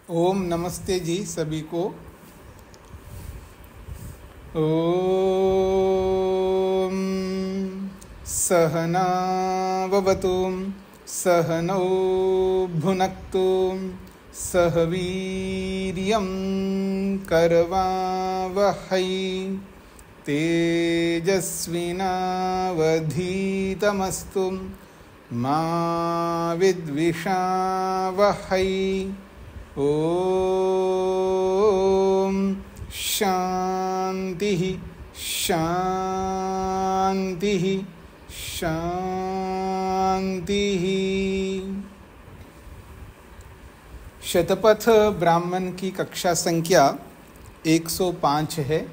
ओम नमस्ते जी सभी को। ओम सहना ववतु सहनौ भुनक्तु सह वीर्यं करवावहै तेजस्विनावधीतमस्तु मा विद्विषावहै। ओम शांति शांति शांति। शतपथ ब्राह्मण की कक्षा संख्या 105 है।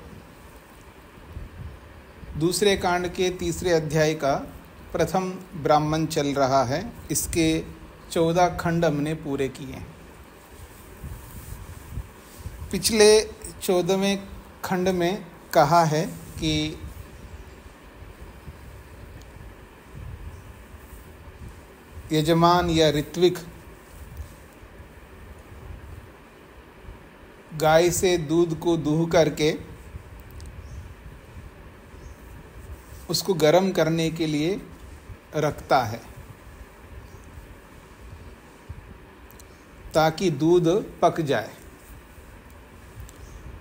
दूसरे कांड के तीसरे अध्याय का प्रथम ब्राह्मण चल रहा है। इसके 14 खंड हमने पूरे किए। पिछले 14वें खंड में कहा है कि यजमान या ऋत्विक गाय से दूध को दूह करके उसको गर्म करने के लिए रखता है ताकि दूध पक जाए।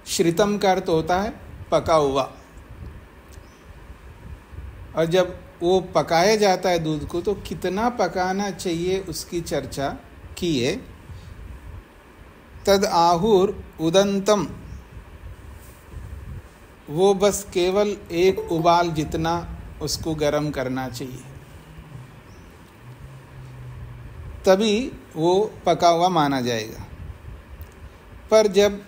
श्रितम का अर्थ होता है पका हुआ। और जब वो पकाया जाता है दूध को तो कितना पकाना चाहिए उसकी चर्चा की है। तद आहुर उदंतम, वो बस केवल एक उबाल जितना उसको गर्म करना चाहिए, तभी वो पका हुआ माना जाएगा। पर जब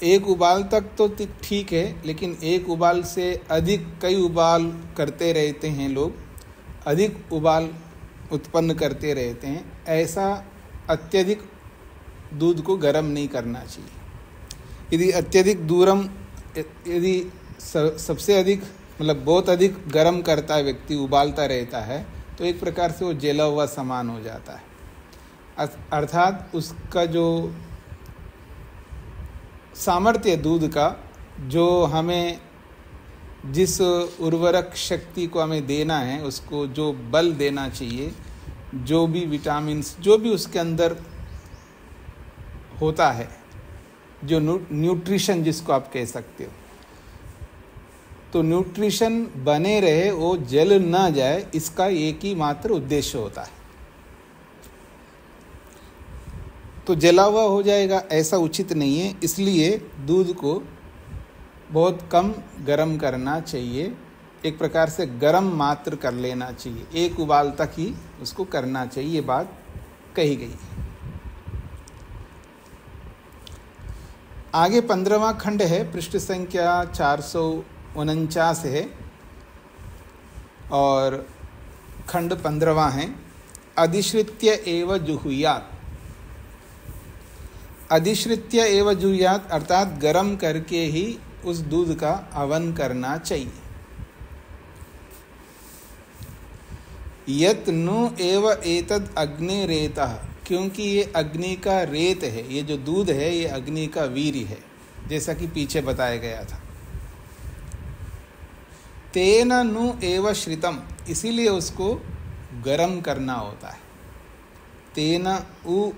एक उबाल तक तो ठीक है, लेकिन एक उबाल से अधिक कई उबाल करते रहते हैं लोग, अधिक उबाल उत्पन्न करते रहते हैं, ऐसा अत्यधिक दूध को गर्म नहीं करना चाहिए। यदि अत्यधिक यदि सबसे अधिक मतलब बहुत अधिक गर्म करता है व्यक्ति, उबालता रहता है, तो एक प्रकार से वो जला हुआ समान हो जाता है। अर्थात उसका जो सामर्थ्य दूध का, जो हमें जिस उर्वरक शक्ति को हमें देना है, उसको जो बल देना चाहिए, जो भी विटामिन्स जो भी उसके अंदर होता है, जो न्यूट्रिशन जिसको आप कह सकते हो, तो न्यूट्रिशन बने रहे, वो जल ना जाए, इसका एक ही मात्र उद्देश्य होता है। तो जला हुआ हो जाएगा ऐसा उचित नहीं है, इसलिए दूध को बहुत कम गर्म करना चाहिए। एक प्रकार से गर्म मात्र कर लेना चाहिए, एक उबाल तक ही उसको करना चाहिए। ये बात कही गई है। आगे 15वां खंड है, पृष्ठ संख्या 449 है और खंड 15वां है। अधिश्रित्य एव जुहुयात। अधिश्रित्य एव जुहुयात अर्थात गर्म करके ही उस दूध का हवन करना चाहिए। यत नु एव एतद अग्नि रेतः, क्योंकि ये अग्नि का रेत है, ये जो दूध है ये अग्नि का वीर्य है, जैसा कि पीछे बताया गया था। तेन नु एव श्रितम, इसीलिए उसको गर्म करना होता है। तेन उ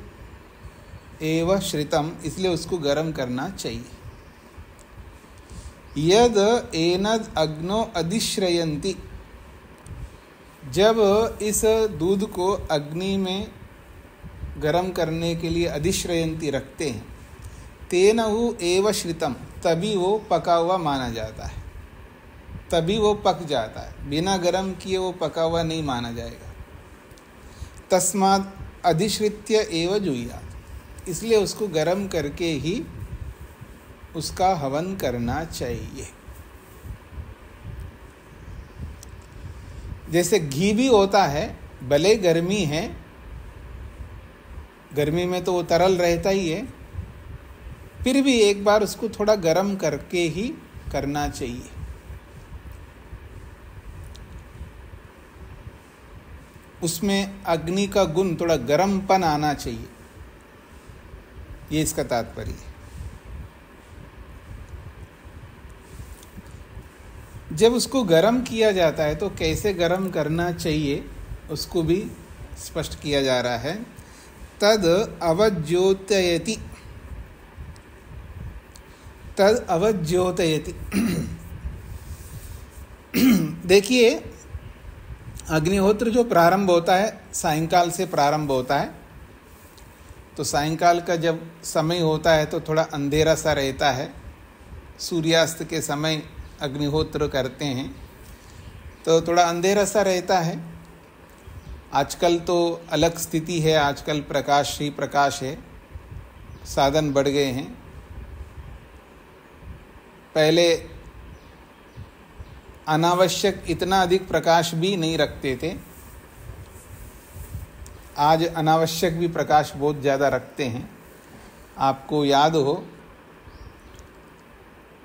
एव श्रितम, इसलिए उसको गर्म करना चाहिए। यद एनद अग्नो अधिश्रयन्ति, जब इस दूध को अग्नि में गर्म करने के लिए अधिश्रयन्ति रखते हैं, तेन उ एव श्रितम, तभी वो पका हुआ माना जाता है, तभी वो पक जाता है। बिना गर्म किए वो पका हुआ नहीं माना जाएगा। तस्मात् अधिश्रित्य एव जुहुयात्, इसलिए उसको गर्म करके ही उसका हवन करना चाहिए। जैसे घी भी होता है, भले गर्मी है, गर्मी में तो वो तरल रहता ही है, फिर भी एक बार उसको थोड़ा गर्म करके ही करना चाहिए। उसमें अग्नि का गुण, थोड़ा गर्मपन आना चाहिए। ये इसका तात्पर्य है। जब उसको गर्म किया जाता है तो कैसे गर्म करना चाहिए उसको भी स्पष्ट किया जा रहा है। तद अवज्योतयति, तद अवज्योतयति। देखिए, अग्निहोत्र जो प्रारंभ होता है सायंकाल से प्रारंभ होता है, तो सायंकाल का जब समय होता है तो थोड़ा अंधेरा सा रहता है। सूर्यास्त के समय अग्निहोत्र करते हैं तो थोड़ा अंधेरा सा रहता है। आजकल तो अलग स्थिति है, आजकल प्रकाश ही प्रकाश है, साधन बढ़ गए हैं। पहले अनावश्यक इतना अधिक प्रकाश भी नहीं रखते थे, आज अनावश्यक भी प्रकाश बहुत ज़्यादा रखते हैं। आपको याद हो,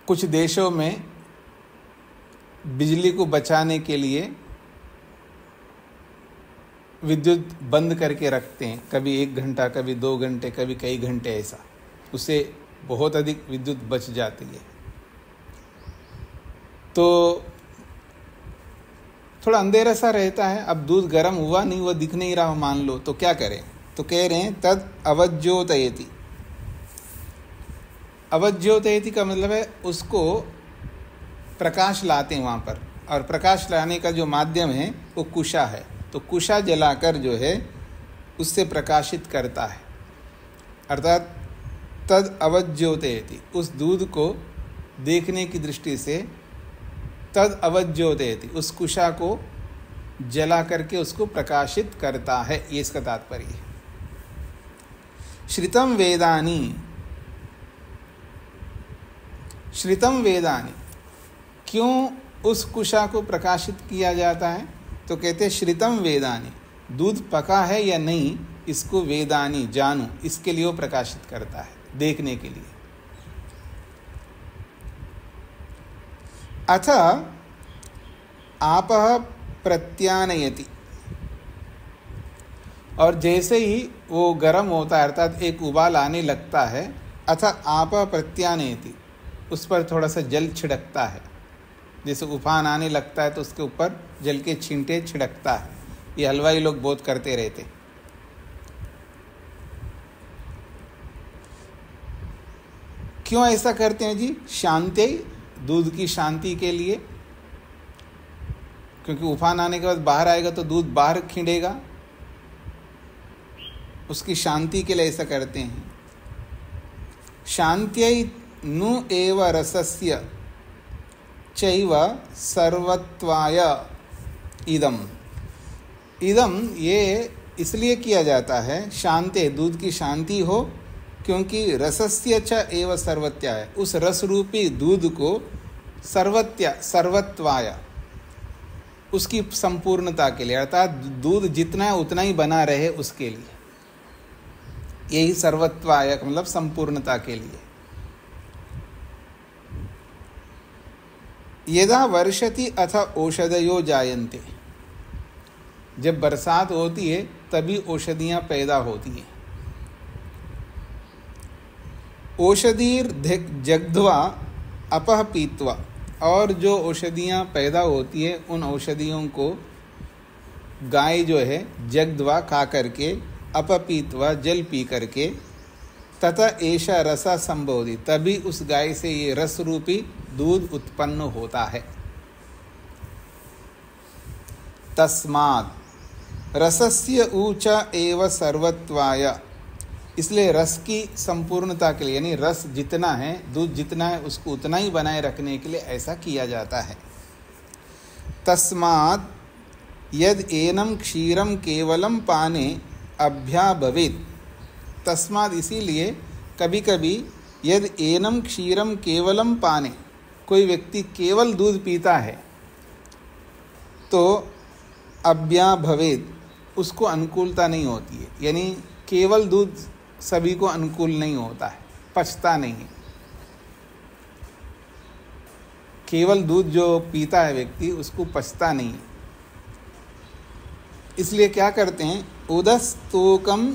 कुछ देशों में बिजली को बचाने के लिए विद्युत बंद करके रखते हैं, कभी 1 घंटा, कभी 2 घंटे, कभी कई घंटे ऐसा। उससे बहुत अधिक विद्युत बच जाती है। तो थोड़ा अंधेरा सा रहता है। अब दूध गर्म हुआ नहीं, वो दिख नहीं रहा मान लो, तो क्या करें? तो कह रहे हैं तद अवज्योतयति। अवज्योतयति का मतलब है उसको प्रकाश लाते हैं वहाँ पर, और प्रकाश लाने का जो माध्यम है वो कुशा है। तो कुशा जलाकर जो है उससे प्रकाशित करता है, अर्थात तद अवज्योतयति, उस दूध को देखने की दृष्टि से तद अवज्योतयति, उस कुशा को जला करके उसको प्रकाशित करता है, ये इसका तात्पर्य है। श्रितम वेदानी, श्रितम वेदानी, क्यों उस कुशा को प्रकाशित किया जाता है? तो कहते हैं श्रितम वेदानी, दूध पका है या नहीं इसको वेदानी, जानू, इसके लिए वो प्रकाशित करता है, देखने के लिए। अथ आपः प्रत्यानयति, और जैसे ही वो गर्म होता है अर्थात एक उबाल आने लगता है, अथ आपः प्रत्यानयति, उस पर थोड़ा सा जल छिड़कता है। जैसे उफान आने लगता है तो उसके ऊपर जल के छींटे छिड़कता है। ये हलवाई लोग बहुत करते रहते। क्यों ऐसा करते हैं जी? शांति, दूध की शांति के लिए, क्योंकि उफान आने के बाद बाहर आएगा तो दूध बाहर खिंडेगा, उसकी शांति के लिए ऐसा करते हैं। शांत्यै नु एव रसस्य चैव सर्वत्वाय इदम। इदम ये इसलिए किया जाता है, शांति, दूध की शांति हो, क्योंकि रसस्य च एव सर्वत्याय, उस रस रूपी दूध को सर्वत्वाय, उसकी संपूर्णता के लिए, अर्थात दूध जितना है उतना ही बना रहे उसके लिए, यही सर्वत्वाय का मतलब संपूर्णता के लिए। यदा वर्षति अथ औषधयो जायन्ते, जब बरसात होती है तभी औषधियाँ पैदा होती हैं। औषधीर जग्ध्वा अपह पीत्वा, और जो औषधियाँ पैदा होती है उन औषधियों को गाय जो है जग्ध्वा खा करके, अपपीत्वा जल पी करके, तथा ऐसा रसा संबोधि, तभी उस गाय से ये रस रूपी दूध उत्पन्न होता है। तस्मात् रसस्य ऊचा एव सर्वत्वाय, इसलिए रस की संपूर्णता के लिए, यानी रस जितना है, दूध जितना है, उसको उतना ही बनाए रखने के लिए ऐसा किया जाता है। तस्मात् यद एनम क्षीरम केवलम पाने अभ्याभवेत्, तस्मात् इसीलिए कभी कभी यद एनम क्षीरम केवलम पाने, कोई व्यक्ति केवल दूध पीता है तो अभ्याभवेत्, उसको अनुकूलता नहीं होती है, यानी केवल दूध सभी को अनुकूल नहीं होता है, पचता नहीं है। केवल दूध जो पीता है व्यक्ति उसको पचता नहीं है, इसलिए क्या करते हैं, उदस्तोकम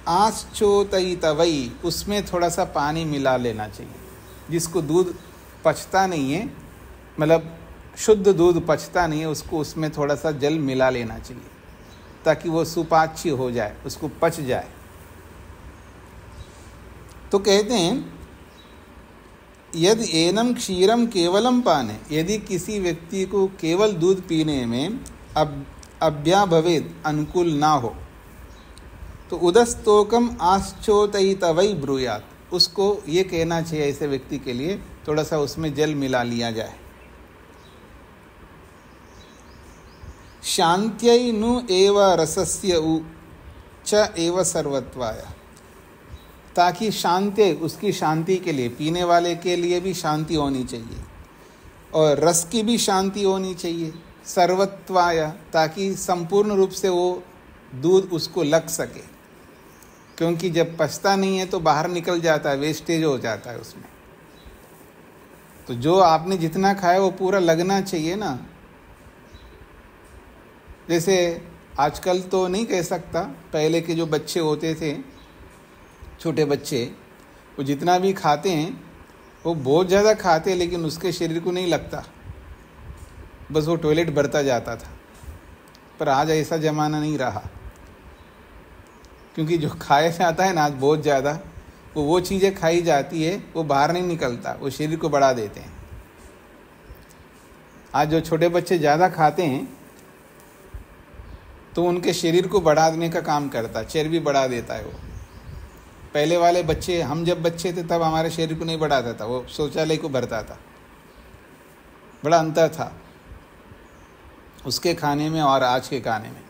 आश्चोतयितवई, उसमें थोड़ा सा पानी मिला लेना चाहिए। जिसको दूध पचता नहीं है, मतलब शुद्ध दूध पचता नहीं है, उसको उसमें थोड़ा सा जल मिला लेना चाहिए ताकि वो सुपाच्य हो जाए, उसको पच जाए। तो कहते हैं यदि एनम क्षीरम केवलम पाने, यदि किसी व्यक्ति को केवल दूध पीने में अभ्याभवेद अनुकूल ना हो तो उदस्तोकम आश्चोतयितवै ब्रूयात, उसको ये कहना चाहिए ऐसे व्यक्ति के लिए थोड़ा सा उसमें जल मिला लिया जाए। शांत्यै नु एव रसस्य उ च एव सर्वत्वाय, ताकि शांति, उसकी शांति के लिए, पीने वाले के लिए भी शांति होनी चाहिए और रस की भी शांति होनी चाहिए, सर्वत्वाय, ताकि संपूर्ण रूप से वो दूध उसको लग सके। क्योंकि जब पचता नहीं है तो बाहर निकल जाता है, वेस्टेज हो जाता है उसमें। तो जो आपने जितना खाया वो पूरा लगना चाहिए ना। जैसे आजकल तो नहीं कह सकता, पहले के जो बच्चे होते थे, छोटे बच्चे, वो जितना भी खाते हैं वो बहुत ज़्यादा खाते हैं लेकिन उसके शरीर को नहीं लगता, बस वो टॉयलेट भरता जाता था। पर आज ऐसा ज़माना नहीं रहा, क्योंकि जो खाया जाता है ना आज बहुत ज़्यादा, वो चीज़ें खाई जाती है, वो बाहर नहीं निकलता, वो शरीर को बढ़ा देते हैं। आज जो छोटे बच्चे ज़्यादा खाते हैं तो उनके शरीर को बढ़ाने का काम करता है, चर्बी बढ़ा देता है वो। पहले वाले बच्चे, हम जब बच्चे थे तब हमारे शरीर को नहीं बढ़ाता था, वो शौचालय को भरता था। बड़ा अंतर था उसके खाने में और आज के खाने में।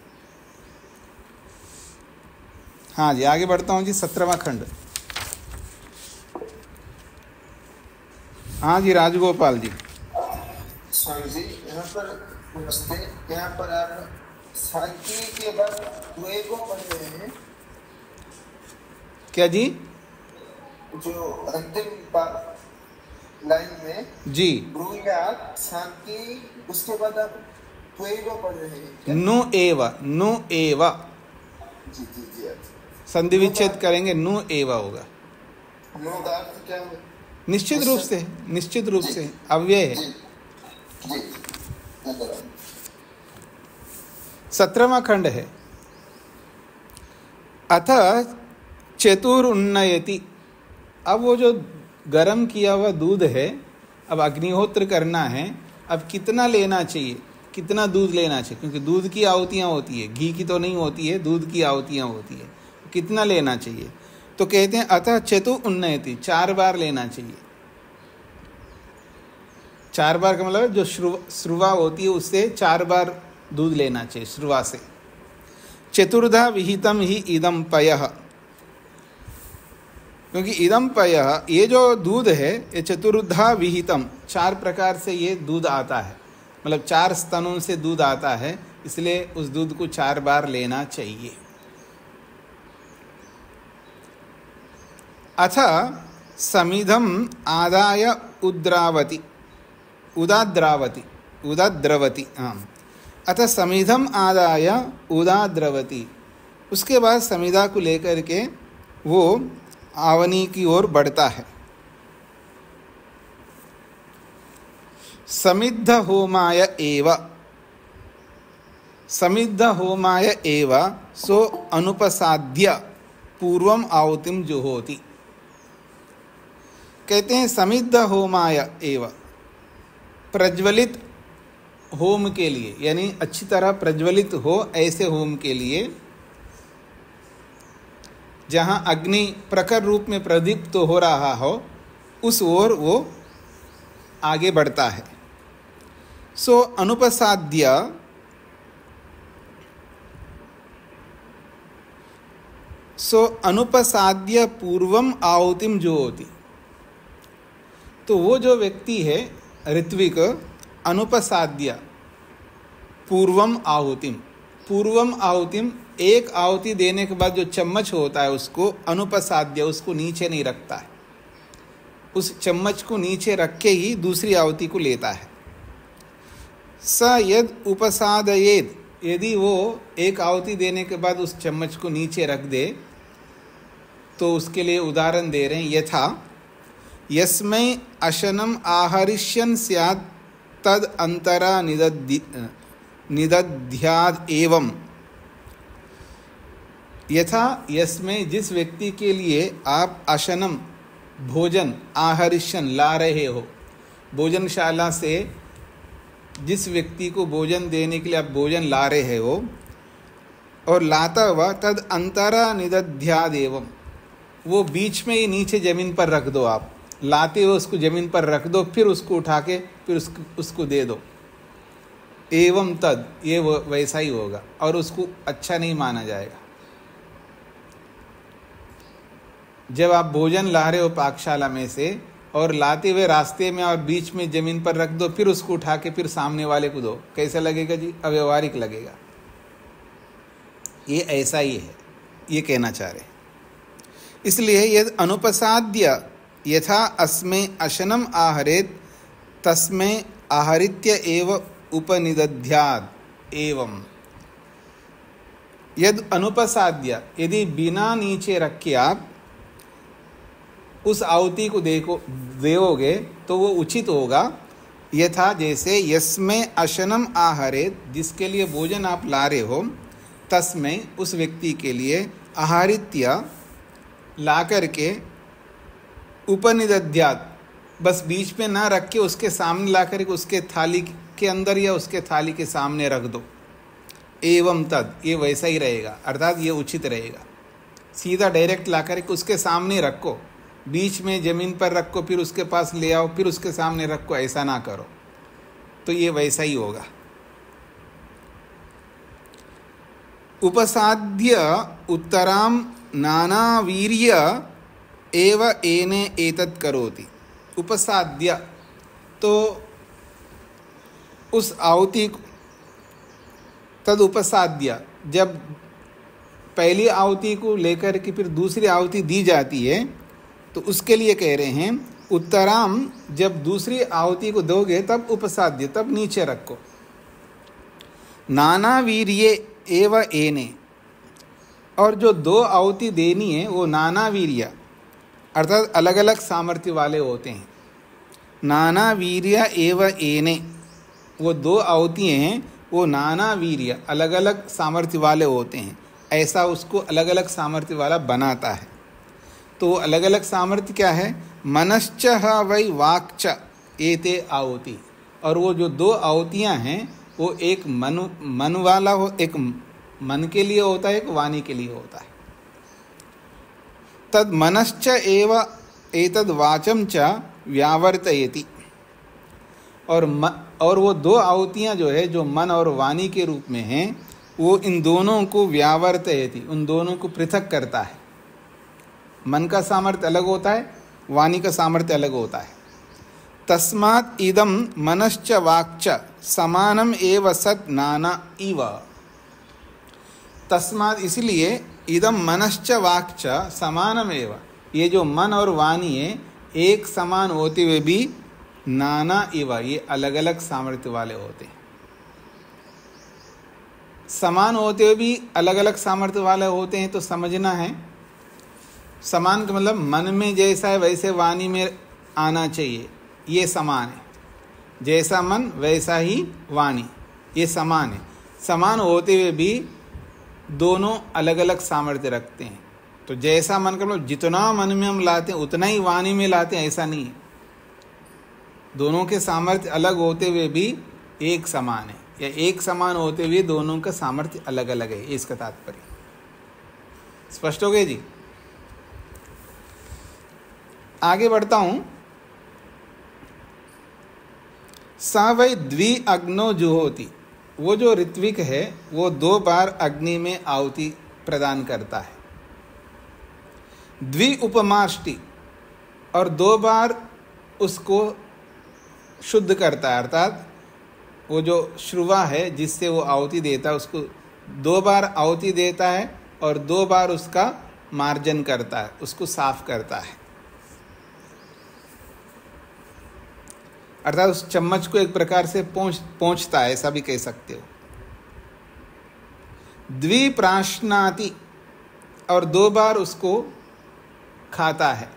हाँ जी, आगे बढ़ता हूँ जी। 17वां खंड। हाँ जी, राजगोपाल जी। स्वामी जी, यहाँ पर नमस्ते। यहाँ पर आप शांति के बाद द्वेगो पढ़ रहे हैं क्या जी? जो अंतिम लाइन में जी, ब्रूयात शांति, उसके बाद आप द्वेगो पढ़ रहे हैं क्या? नु एव, नु एव। जी जी जी, संधि विच्छेद करेंगे, नु एव होगा। नो का अर्थ क्या है? निश्चित रूप से, निश्चित रूप से अव्यय है। जी जी, 17वां खंड है। अथ चतुरुन्नयति, अब वो जो गरम किया हुआ दूध है, अब अग्निहोत्र करना है। अब कितना लेना चाहिए, कितना दूध लेना चाहिए, क्योंकि दूध की आहुतियाँ होती है, घी की तो नहीं होती है, दूध की आहुतियाँ होती है। कितना लेना चाहिए? तो कहते हैं अतः चतुरुन्नयति, 4 बार लेना चाहिए। 4 बार का मतलब जो श्रुवा होती है उससे 4 बार दूध लेना चाहिए, श्रुवा से। चतुर्धा विहितम ही इदम पयः, क्योंकि इदम पयः, ये जो दूध है ये चतुर्धा विहितम, 4 प्रकार से ये दूध आता है, मतलब 4 स्तनों से दूध आता है, इसलिए उस दूध को 4 बार लेना चाहिए। अथ समिधम आदाय उद्रावती, उदाद्रवती, हाँ। अतः समिधम आदाय उदाद्रवती, उसके बाद समिधा को लेकर के वो आवनी की ओर बढ़ता है। समिद्ध होमाय एव, समिद्ध होमाय एव सो अनुपसाद्य पूर्वम आहुतिम जुहोति। कहते हैं समिद्ध होमाय एव, प्रज्वलित होम के लिए, यानी अच्छी तरह प्रज्वलित हो ऐसे होम के लिए, जहाँ अग्नि प्रखर रूप में प्रदीप्त तो हो रहा हो, उस ओर वो आगे बढ़ता है। सो अनुपसाद्य, अनुपसाद्य पूर्वम आहुतिम जुहोति। तो वो जो व्यक्ति है ऋत्विक, अनुपसाद्य पूर्वम आहुतिम, पूर्वम आहुतिम, एक आहुति देने के बाद जो चम्मच होता है उसको अनुपसाद्य, उसको नीचे नहीं रखता है, उस चम्मच को नीचे रख के ही दूसरी आहुति को लेता है। स यद उपसादयेद, यदि वो एक आहुति देने के बाद उस चम्मच को नीचे रख दे, तो उसके लिए उदाहरण दे रहे हैं, यथा यस्मै अशनम आहरिष्यन् स्यात् तद अंतरा निदध्याद एवं। यथा यस्मै, जिस व्यक्ति के लिए आप अशनम भोजन आहरिष्यन ला रहे हो, भोजनशाला से जिस व्यक्ति को भोजन देने के लिए आप भोजन ला रहे हो, और लाता हुआ तद अंतरा निदध्याद एवं, वो बीच में ही नीचे ज़मीन पर रख दो। आप लाते हुए उसको ज़मीन पर रख दो, फिर उसको उठा के फिर उसको दे दो। एवं तद, ये वैसा ही होगा और उसको अच्छा नहीं माना जाएगा। जब आप भोजन ला रहे हो पाकशाला में से और लाते हुए रास्ते में और बीच में ज़मीन पर रख दो, फिर उसको उठा के फिर सामने वाले को दो, कैसा लगेगा जी? अव्यवहारिक लगेगा। ये ऐसा ही है, ये कहना चाह रहे। इसलिए यद अनुपसाद्य यथा अस्मै अशनम आहरेत तस्मै आहरित्य एव उपनिदध्याद एवं। यद अनुपसाद्य, यदि बिना नीचे रख के आप उस आहुति को देओगे तो वो उचित होगा। यथा, जैसे यस्मै अशनम आहरेत, जिसके लिए भोजन आप ला रहे हो, तस्मै, उस व्यक्ति के लिए, आहारित्य, ला करके, उपनिदध्यात, बस बीच में ना रख के उसके सामने ला करके उसके थाली के अंदर या उसके थाली के सामने रख दो। एवं तद, ये वैसा ही रहेगा, अर्थात ये उचित रहेगा। सीधा डायरेक्ट ला करके उसके सामने रखो, बीच में ज़मीन पर रखो, फिर उसके पास ले आओ, फिर उसके सामने रखो, ऐसा ना करो, तो ये वैसा ही होगा। उपसाद्य उत्तराम नानावीर्य एव एने एतत् करोति। उपसाद्य, तो उस आहुति को, तद उपसाद्य, जब पहली आहुति को लेकर के फिर दूसरी आहुति दी जाती है, तो उसके लिए कह रहे हैं उत्तराम, जब दूसरी आहुति को दोगे तब उपसाद्य, तब नीचे रखो। नाना वीर्ये एव एने, और जो दो आहुति देनी है वो नाना वीर्य, अर्थात अलग अलग सामर्थ्य वाले होते हैं। नाना वीर्य एव एने, वो दो आहुतियाँ हैं, वो नाना वीर्य, अलग अलग सामर्थ्य वाले होते हैं, ऐसा उसको अलग अलग सामर्थ्य वाला बनाता है। तो अलग अलग सामर्थ्य क्या है? मनश्च वै वाक्च एते आहुति, और वो जो दो आहुतियाँ हैं वो एक मन वाला हो, एक मन के लिए होता है, एक वाणी के लिए होता है। तद मनश्च एव एतद वाचम च व्यावर्तयति, और वो दो आहुतियाँ जो है, जो मन और वाणी के रूप में हैं, वो इन दोनों को व्यावर्तयति, उन दोनों को पृथक करता है। मन का सामर्थ्य अलग होता है, वाणी का सामर्थ्य अलग होता है। तस्मात् इदम मनश्च वाक्च समानम एव सत् नाना इव। तस्मात्, इसलिए, इदम मनश्च वाक्च समानम एव, ये जो मन और वाणी है एक समान होते हुए भी नाना इव, ये अलग अलग सामर्थ्य वाले होते हैं। समान होते हुए भी अलग अलग सामर्थ्य वाले होते हैं, तो समझना है समान का मतलब मन में जैसा है वैसे वाणी में आना चाहिए, ये समान है। जैसा मन वैसा ही वाणी, ये समान है। समान होते हुए भी दोनों अलग अलग सामर्थ्य रखते हैं। तो जैसा मन का मतलब जितना मन में हम लाते हैं उतना ही वाणी में लाते हैं, ऐसा नहीं है। दोनों के सामर्थ्य अलग होते हुए भी एक समान है, या एक समान होते हुए दोनों का सामर्थ्य अलग अलग है, इसका तात्पर्य। स्पष्ट हो गए जी? आगे बढ़ता हूं। सा वै द्वि अग्नो जुहोति, वो जो ऋत्विक है वो 2 बार अग्नि में आहुति प्रदान करता है। द्वि उपमाष्टि, और 2 बार उसको शुद्ध करता है, अर्थात वो जो श्रुवा है जिससे वो आहुति देता है उसको 2 बार आहुति देता है और 2 बार उसका मार्जन करता है, उसको साफ करता है। अर्थात उस चम्मच को एक प्रकार से पोंछता है, ऐसा भी कह सकते हो। द्विप्राश्नाति, और 2 बार उसको खाता है,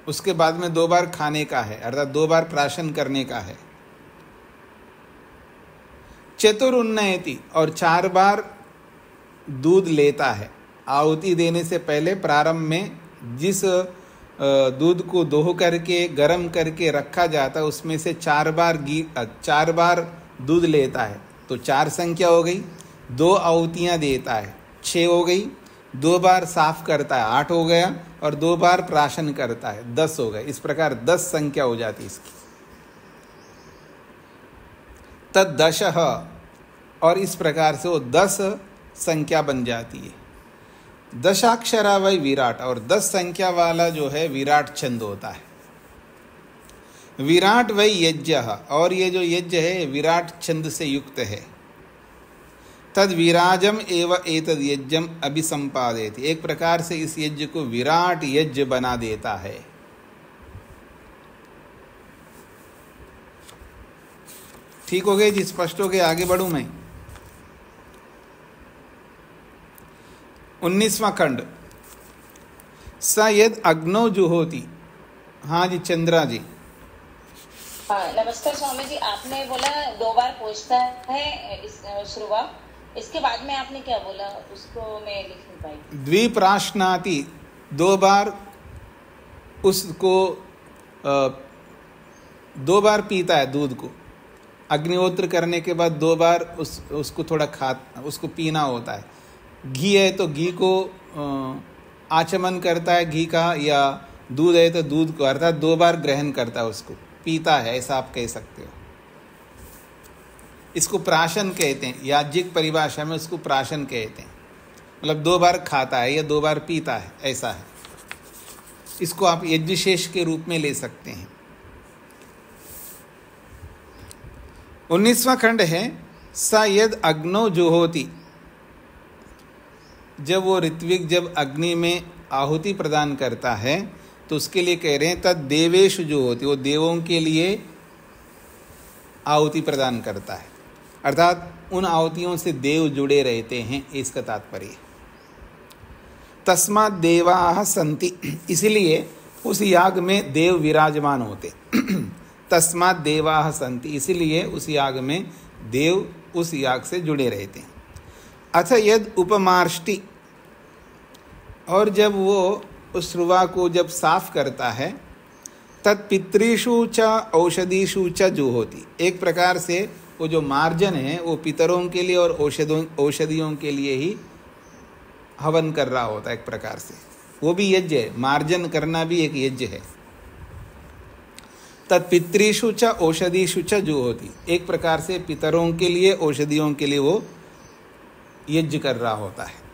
उसके बाद में 2 बार खाने का है, अर्थात 2 बार प्राशन करने का है। चतुरुन्नयति, और 4 बार दूध लेता है। आहुति देने से पहले प्रारंभ में जिस दूध को दोह करके गर्म करके रखा जाता है उसमें से 4 बार दूध लेता है, तो 4 संख्या हो गई। 2 आहुतियाँ देता है, 6 हो गई। 2 बार साफ करता है, 8 हो गया, और 2 बार प्राशन करता है, 10 हो गए। इस प्रकार 10 संख्या हो जाती इसकी। तद 10, और इस प्रकार से वो 10 संख्या बन जाती है। 10 वही विराट, और 10 संख्या वाला जो है विराट छंद होता है। विराट वही यज्ञ, और ये जो यज्ञ है विराट छंद से युक्त है। तद विराजम एव एतद यज्ञम अभिसंपादयति, एक प्रकार से इस यज्ञ को विराट यज्ञ बना देता है। ठीक हो गए जी, स्पष्ट हो गए? आगे बढ़ूं मैं। 19वां खंड, स यद अग्नौ जुहोति। हाँ जी, चंद्रा जी। हाँ, नमस्कार स्वामी जी। आपने बोला 2 बार पूछता है इस शुरुआत, इसके बाद में आपने क्या बोला उसको मैं लिख नहीं पाई। द्विप्राश्नाति, 2 बार उसको 2 बार पीता है दूध को। अग्निहोत्र करने के बाद 2 बार उसको थोड़ा उसको पीना होता है। घी है तो घी को आचमन करता है घी का, या दूध है तो दूध को, अर्थात 2 बार ग्रहण करता है, उसको पीता है, ऐसा आप कह सकते हो। इसको प्राशन कहते हैं, याज्ञिक परिभाषा में उसको प्राशन कहते हैं। मतलब 2 बार खाता है या 2 बार पीता है, ऐसा है। इसको आप यज्ञशेष के रूप में ले सकते हैं। 19वां खंड है, स यद अग्नौ जुहोति। जब वो ऋत्विक जब अग्नि में आहुति प्रदान करता है तो उसके लिए कह रहे हैं तद देवेशु जुहोति, वो देवों के लिए आहुति प्रदान करता है, अर्थात उन आहुतियों से देव जुड़े रहते हैं, इसका तात्पर्य। तस्मात् देवाः सन्ति, इसलिए उस याग में देव विराजमान होते। तस्मात् देवाः सन्ति, इसलिए उस याग में देव उस याग से जुड़े रहते हैं। अथ यद उपमार्ष्टि, और जब वो उस रुवा को जब साफ करता है, तत्पितृषु च औषधीषु च जुहोति, एक प्रकार से वो जो मार्जन है वो पितरों के लिए और औषधियों के लिए ही हवन कर रहा होता है। एक प्रकार से वो भी यज्ञ है, मार्जन करना भी एक यज्ञ है। तत्पितृषु च औषधीषु च जुहोति, एक प्रकार से पितरों के लिए औषधियों के लिए वो यज्ञ कर रहा होता है।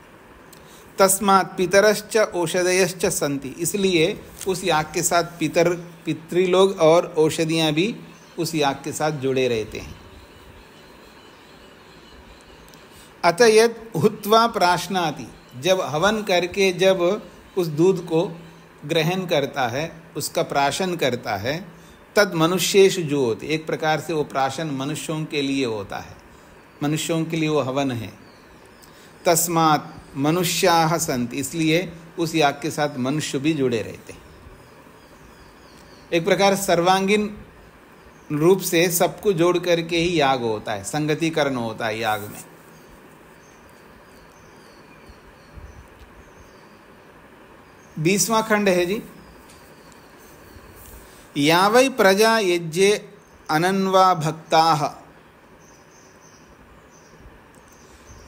तस्मात् पितरश्च औषधयश्च सन्ति, इसलिए उस याग के साथ पितृलोग और औषधियाँ भी उस याग के साथ जुड़े रहते हैं। अत यद हुत्वा प्राश्नाति, जब हवन करके जब उस दूध को ग्रहण करता है, उसका प्राशन करता है, तद मनुष्येषु जुहोति, एक प्रकार से वो प्राशन मनुष्यों के लिए होता है, मनुष्यों के लिए वो हवन है। तस्मात् मनुष्याः सन्ति, इसलिए उस याग के साथ मनुष्य भी जुड़े रहते हैं। एक प्रकार सर्वांगीण रूप से सबको जोड़ करके ही याग होता है, संगतिकरण होता है याग में। बीसवां खंड है जी, यावै प्रजा यज्ञे अनन्वा भक्ताः,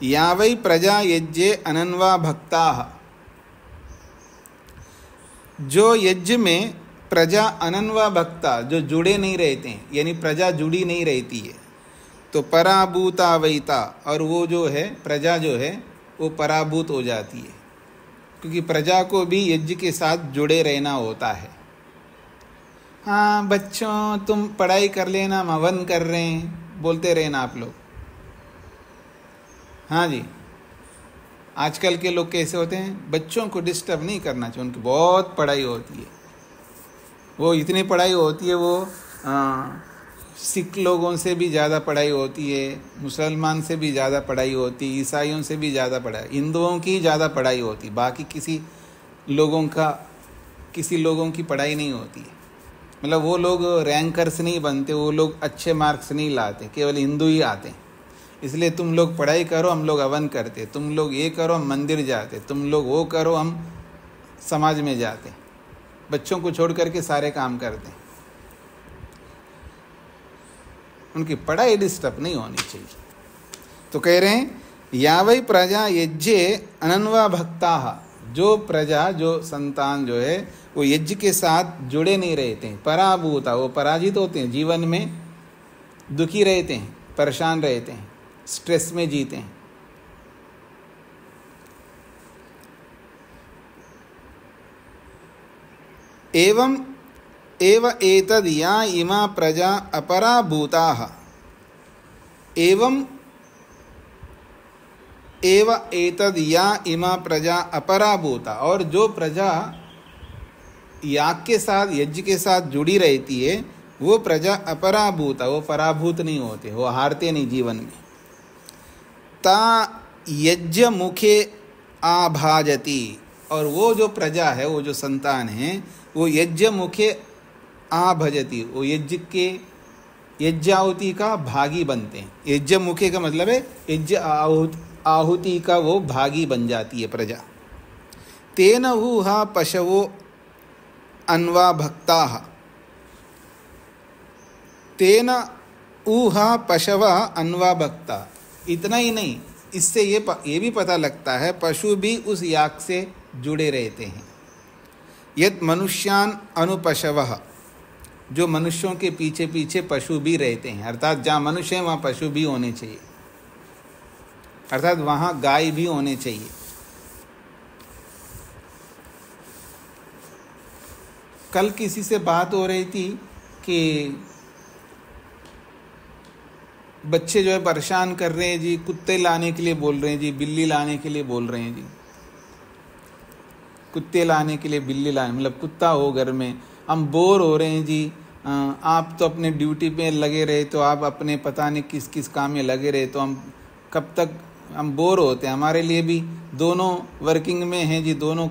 यावै प्रजा यज्ञे अनन्वा भक्ताः, जो यज्ञ में प्रजा अनन्वा भक्ता, जो जुड़े नहीं रहते हैं, यानी प्रजा जुड़ी नहीं रहती है, तो पराभूता वैता, और वो जो है प्रजा जो है वो पराभूत हो जाती है, क्योंकि प्रजा को भी यज्ञ के साथ जुड़े रहना होता है। हाँ बच्चों तुम पढ़ाई कर लेना, हम हवन कर रहे हैं, बोलते रहना आप लोग। हाँ जी, आजकल के लोग कैसे होते हैं, बच्चों को डिस्टर्ब नहीं करना चाहिए, उनकी बहुत पढ़ाई होती है, वो इतनी पढ़ाई होती है, वो सिख लोगों से भी ज़्यादा पढ़ाई होती है, मुसलमान से भी ज़्यादा पढ़ाई होती है, ईसाइयों से भी ज़्यादा पढ़ाई, हिंदुओं की ज़्यादा पढ़ाई होती, बाकी किसी लोगों का किसी लोगों की पढ़ाई नहीं होती है, मतलब वो लोग रैंकर्स नहीं बनते, वो लोग अच्छे मार्क्स नहीं लाते, केवल हिंदू ही आते हैं। इसलिए तुम लोग पढ़ाई करो, हम लोग हवन करते, तुम लोग ये करो, हम मंदिर जाते, तुम लोग वो करो, हम समाज में जाते, बच्चों को छोड़ करके सारे काम करते। उनकी पढ़ाई डिस्टर्ब नहीं होनी चाहिए। तो कह रहे हैं यावै प्रजा यज्ञे अनन्वा भक्ता, जो प्रजा जो संतान जो है वो यज्ञ के साथ जुड़े नहीं रहते हैं, पराभूता, वो पराजित होते हैं, जीवन में दुखी रहते हैं, परेशान रहते हैं, स्ट्रेस में जीते हैं। एवं एव एतद् या इमा प्रजा अपराभूताः, एवं एव एतद् या इमा प्रजा अपराभूता, और जो प्रजा याग के साथ यज्ञ के साथ जुड़ी रहती है वो प्रजा अपराभूता, वो पराभूत नहीं होते, वो हारते नहीं जीवन में। ता यज्ञ मुखे आभाजती, और वो जो प्रजा है, वो जो संतान है, वो यज्ञ मुखे आभजती, वो यज्ञ के यज्ञाहुति का भागी बनते हैं। यज्ञ मुखे का मतलब है यज्ञ आहुति का वो भागी बन जाती है प्रजा। तेन हुहा पशवो अन्वा भक्ता, तेन ऊहा पशवा अन्वा भक्ता। इतना ही नहीं, इससे ये भी पता लगता है पशु भी उस याग से जुड़े रहते हैं। यत् मनुष्यान अनुपशवः, जो मनुष्यों के पीछे पीछे पशु भी रहते हैं, अर्थात जहाँ मनुष्य हैं वहाँ पशु भी होने चाहिए, अर्थात वहाँ गाय भी होने चाहिए। कल किसी से बात हो रही थी कि बच्चे जो है परेशान कर रहे हैं जी, कुत्ते लाने के लिए बोल रहे हैं जी, बिल्ली लाने के लिए बोल रहे हैं जी, कुत्ते लाने के लिए, बिल्ली लाने, मतलब कुत्ता हो घर में, हम बोर हो रहे हैं जी। आप तो अपने ड्यूटी पे लगे रहे, तो आप अपने पता नहीं किस किस काम में लगे रहे, तो हम कब तक हम बोर होते हैं। हमारे लिए भी दोनों वर्किंग में हैं जी, दोनों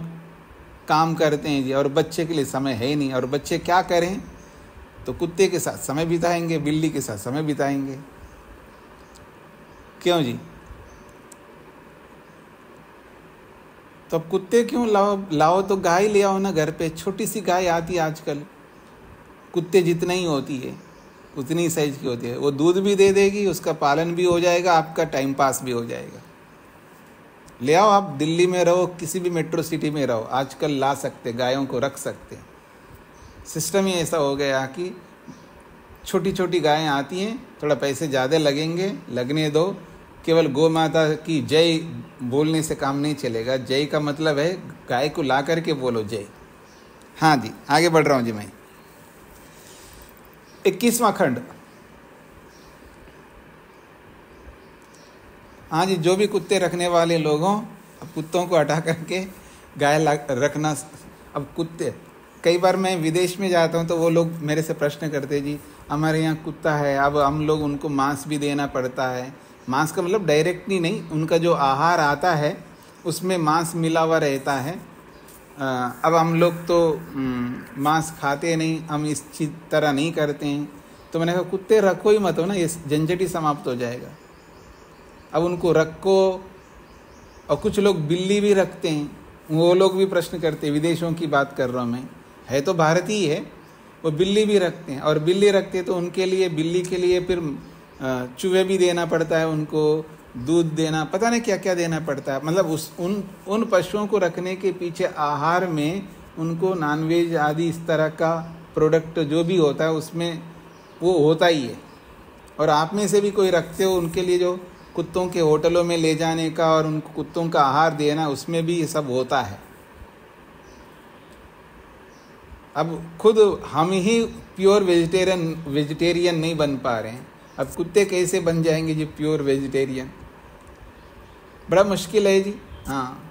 काम करते हैं जी, और बच्चे के लिए समय है ही नहीं, और बच्चे क्या करें, तो कुत्ते के साथ समय बिताएंगे, बिल्ली के साथ समय बिताएंगे। क्यों जी? तो अब कुत्ते क्यों लाओ तो गाय ले आओ ना घर पे, छोटी सी गाय आती है आजकल, कुत्ते जितना ही होती है उतनी साइज की होती है, वो दूध भी दे देगी, उसका पालन भी हो जाएगा, आपका टाइम पास भी हो जाएगा। ले आओ, आप दिल्ली में रहो, किसी भी मेट्रो सिटी में रहो, आजकल ला सकते, गायों को रख सकते। सिस्टम ही ऐसा हो गया कि छोटी छोटी गायें आती हैं, थोड़ा पैसे ज़्यादा लगेंगे, लगने दो, केवल गौ माता की जय बोलने से काम नहीं चलेगा। जय का मतलब है गाय को ला करके बोलो जय। हाँ जी, आगे बढ़ रहा हूँ जी मैं। 21वां खंड। हाँ जी, जो भी कुत्ते रखने वाले लोगों, अब कुत्तों को हटा करके गाय रखना। अब कुत्ते, कई बार मैं विदेश में जाता हूँ तो वो लोग मेरे से प्रश्न करते जी, हमारे यहाँ कुत्ता है, अब हम लोग उनको मांस भी देना पड़ता है। मांस का मतलब डायरेक्टली नहीं, उनका जो आहार आता है उसमें मांस मिला हुआ रहता है। अब हम लोग तो मांस खाते नहीं, हम इस तरह नहीं करते हैं। तो मैंने कहा कुत्ते रखो ही मत हो ना, ये झंझट ही समाप्त हो जाएगा। अब उनको रखो। और कुछ लोग बिल्ली भी रखते हैं, वो लोग भी प्रश्न करते हैं, विदेशों की बात कर रहा हूँ मैं, है तो भारतीय है, वो बिल्ली भी रखते हैं। और बिल्ली रखते हैं तो उनके लिए, बिल्ली के लिए फिर चूहे भी देना पड़ता है, उनको दूध देना, पता नहीं क्या क्या देना पड़ता है। मतलब उन पशुओं को रखने के पीछे आहार में उनको नॉनवेज आदि इस तरह का प्रोडक्ट जो भी होता है उसमें वो होता ही है। और आप में से भी कोई रखते हो, उनके लिए जो कुत्तों के होटलों में ले जाने का और उनको कुत्तों का आहार देना, उसमें भी ये सब होता है। अब खुद हम ही प्योर वेजिटेरियन नहीं बन पा रहे हैं, अब कुत्ते कैसे बन जाएंगे जी प्योर वेजिटेरियन? बड़ा मुश्किल है जी। हाँ,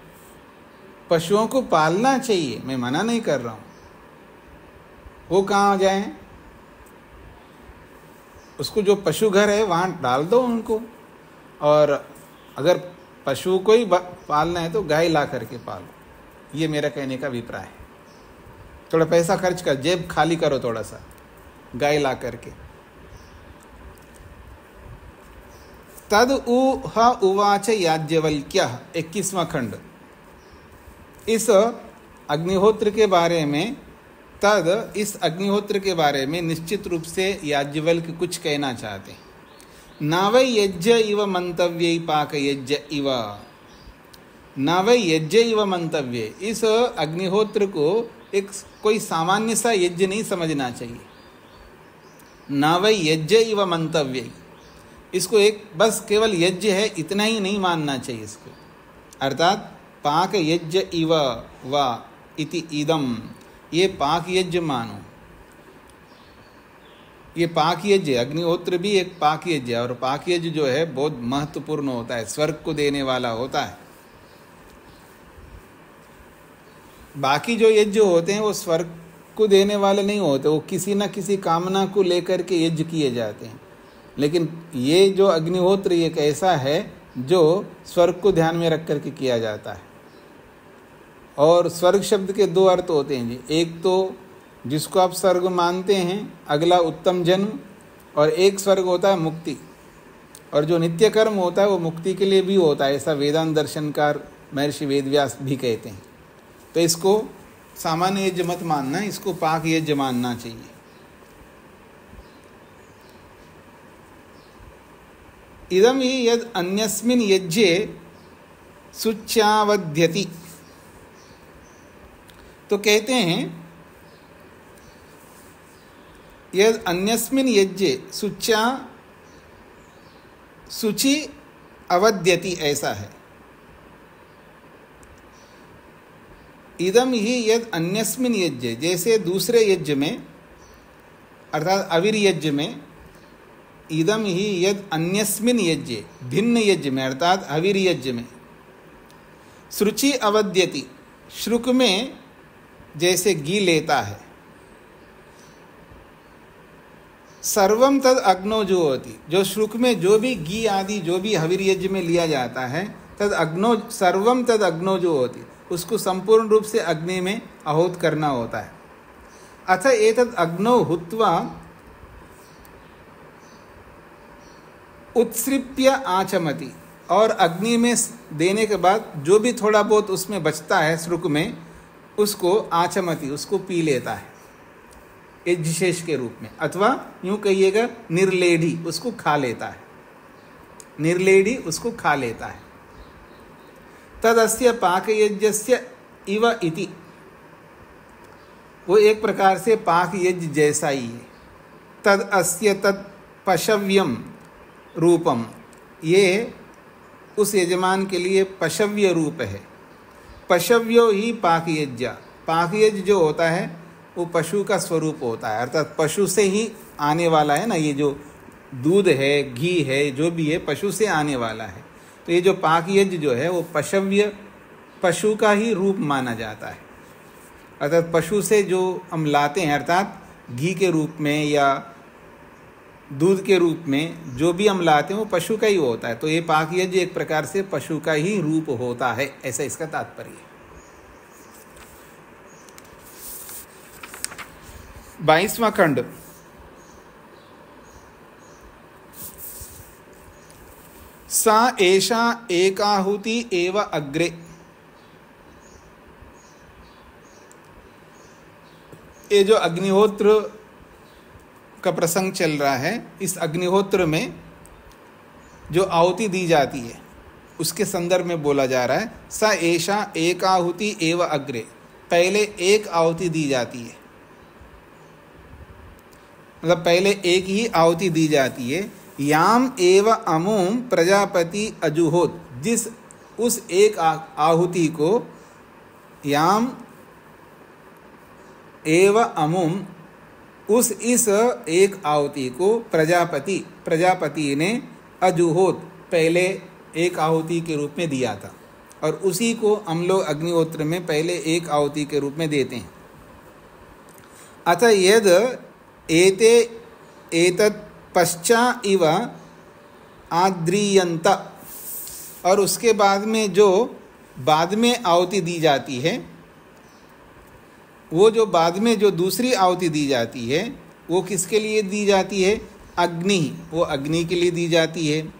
पशुओं को पालना चाहिए, मैं मना नहीं कर रहा हूँ, वो कहाँ जाएं? उसको जो पशु घर है वहाँ डाल दो उनको। और अगर पशु को ही पालना है तो गाय ला करके पालो, ये मेरा कहने का अभिप्राय है। थोड़ा पैसा खर्च कर, जेब खाली करो थोड़ा सा गाय ला करके। तद उह उवाच याज्ञवल्क्यः, 21वां खंड। इस अग्निहोत्र के बारे में, इस अग्निहोत्र के बारे में निश्चित रूप से याज्ञवल्क्य कुछ कहना चाहते हैं। नावै यज्ञ इव मंतव्ये पाक यज्ञ इव, नावै यज्ञ इव मंतव्ये, इस अग्निहोत्र को एक कोई सामान्य सा यज्ञ नहीं समझना चाहिए। नावै यज्ञ इव मंतव्ये, इसको एक बस केवल यज्ञ है इतना ही नहीं मानना चाहिए इसको। अर्थात पाक यज्ञ इव वा इति इदम, ये पाक यज्ञ मानो। ये पाक यज्ञ, अग्निहोत्र भी एक पाक यज्ञ है, और पाक यज्ञ जो है बहुत महत्वपूर्ण होता है, स्वर्ग को देने वाला होता है। बाकी जो यज्ञ होते हैं वो स्वर्ग को देने वाले नहीं होते, वो किसी न किसी कामना को लेकर के यज्ञ किए जाते हैं। लेकिन ये जो अग्निहोत्र एक ऐसा है जो स्वर्ग को ध्यान में रख करके किया जाता है। और स्वर्ग शब्द के दो अर्थ होते हैं जी, एक तो जिसको आप स्वर्ग मानते हैं, अगला उत्तम जन्म, और एक स्वर्ग होता है मुक्ति। और जो नित्य कर्म होता है वो मुक्ति के लिए भी होता है, ऐसा वेदांत दर्शनकार महर्षि वेदव्यास भी कहते हैं। तो इसको सामान्य यज्ञ मत मानना, इसको पाक यज्ञ मानना चाहिए। इदम ही यद अन्यस्मिन् यज्ञे सुच्यावध्यति, तो कहते हैं यद अन्यस्मिन् यज्ञे शुचि अवद्यति, ऐसा है। इदम ही यद अन्यस्मिन् यज्ञे, जैसे दूसरे यज्ञ में अर्थात अवीर यज्ञ में, इदम ही यद अन्यस्मिन् यज्ञे, भिन्न यज्ञ में अर्थात अवीर यज्ञ में, शुचि अवद्यति, श्रुक में जैसे घी लेता है, सर्वम तद अग्नो जो होती, जो श्रुक में जो भी घी आदि जो भी हवीर यज्ञ में लिया जाता है, तद अग्नो, सर्वम तद अग्नो जो होती, उसको संपूर्ण रूप से अग्नि में आहुत करना होता है। अथ एतद अग्नो हुत्वा उत्सृप्य आचमति, और अग्नि में देने के बाद जो भी थोड़ा बहुत उसमें बचता है श्रुक में, उसको आचमति, उसको पी लेता है यज्ञशेष के रूप में, अथवा यूं कहिएगा निर्लेढ़ी, उसको खा लेता है, निर्लेढ़ी उसको खा लेता है। तदस्य पाक यज्ञस्य इव इति, वो एक प्रकार से पाक यज्ञ जैसा ही है। तद अस्य तत् पशव्यम रूपम, ये उस यजमान के लिए पशव्य रूप है। पशव्यो ही पाक यज्ञ, पाक यज्ञ जो होता है वो पशु का स्वरूप होता है, अर्थात पशु से ही आने वाला है ना, ये जो दूध है, घी है, जो भी है पशु से आने वाला है। तो ये जो पाक यज्ञ जो है वो पशव्य, पशु का ही रूप माना जाता है। अर्थात पशु से जो हम लाते हैं, अर्थात घी के रूप में या दूध के रूप में जो भी हम लाते हैं वो पशु का ही होता है। तो ये पाक यज्ञ एक प्रकार से पशु का ही रूप होता है, ऐसा इसका तात्पर्य है। 22वां खंड। सा एषा एकाहुति एव अग्रे, ये जो अग्निहोत्र का प्रसंग चल रहा है, इस अग्निहोत्र में जो आहुति दी जाती है उसके संदर्भ में बोला जा रहा है। सा एषा एकाहुति एव अग्रे, पहले एक आहुति दी जाती है, मतलब पहले एक ही आहुति दी जाती है। याम एव अमुम प्रजापति अजुहोत, जिस उस एक आहुति को, याम एव अमुम, उस इस एक आहुति को प्रजापति ने अजुहोत, पहले एक आहुति के रूप में दिया था, और उसी को हम लोग अग्निहोत्र में पहले एक आहुति के रूप में देते हैं। अतः यद एते एतत् पश्चा इव आद्रियंत, और उसके बाद में जो बाद में आहुति दी जाती है, वो जो बाद में जो दूसरी आहुति दी जाती है वो किसके लिए दी जाती है? अग्नि, वो अग्नि के लिए दी जाती है।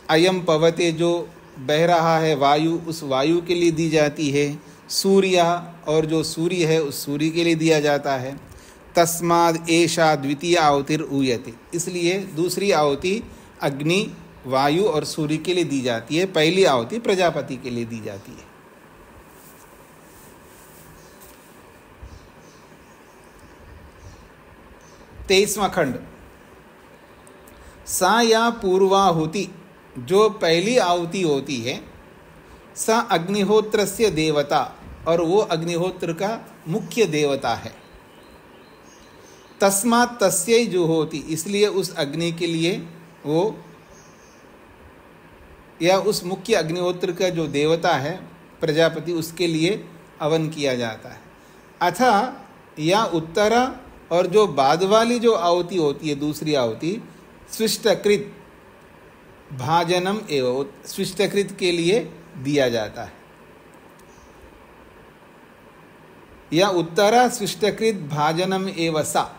अयम पवते, जो बह रहा है वायु, उस वायु के लिए दी जाती है। सूर्य, और जो सूर्य है उस सूर्य के लिए दिया जाता है। तस्माद एषा द्वितीय आहुतिर ऊयते, इसलिए दूसरी आहुति अग्नि, वायु और सूर्य के लिए दी जाती है। पहली आहुति प्रजापति के लिए दी जाती है। तेईसवां खंड, सा या पूर्वाहुति, जो पहली आहुति होती है, सा अग्निहोत्रस्य देवता, और वो अग्निहोत्र का मुख्य देवता है। तस्मात् तस्यै जुहोति, इसलिए उस अग्नि के लिए वो, या उस मुख्य अग्निहोत्र का जो देवता है प्रजापति, उसके लिए हवन किया जाता है। अथा या उत्तरा, और जो बाद वाली जो आहुति होती है, दूसरी आहुति, स्विष्टकृत भाजनम एवं, स्विष्टकृत के लिए दिया जाता है। या उत्तरा स्विष्टकृत भाजनम एवं सा,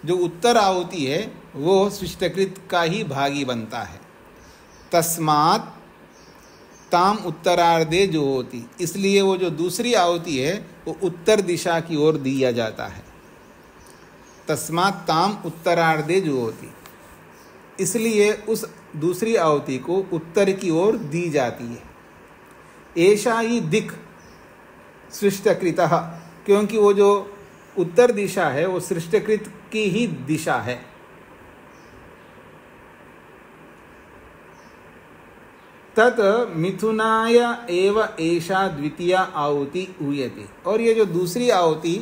जो उत्तर आहुति है वो स्विष्टकृत का ही भागी बनता है। तस्मात् ताम उत्तरार्धे जो होती, इसलिए वो जो दूसरी आहुति है वो उत्तर दिशा की ओर दिया जाता है। तस्मात् ताम उत्तरार्धे जो होती, इसलिए उस दूसरी आहुति को उत्तर की ओर दी जाती है। ऐसा ही दिक् सृष्टकृतः, क्योंकि वो जो उत्तर दिशा है वो सृष्टकृत की ही दिशा है। तत् मिथुनाय एव एषा द्वितीय आहुति ऊयते, और ये जो दूसरी आहुति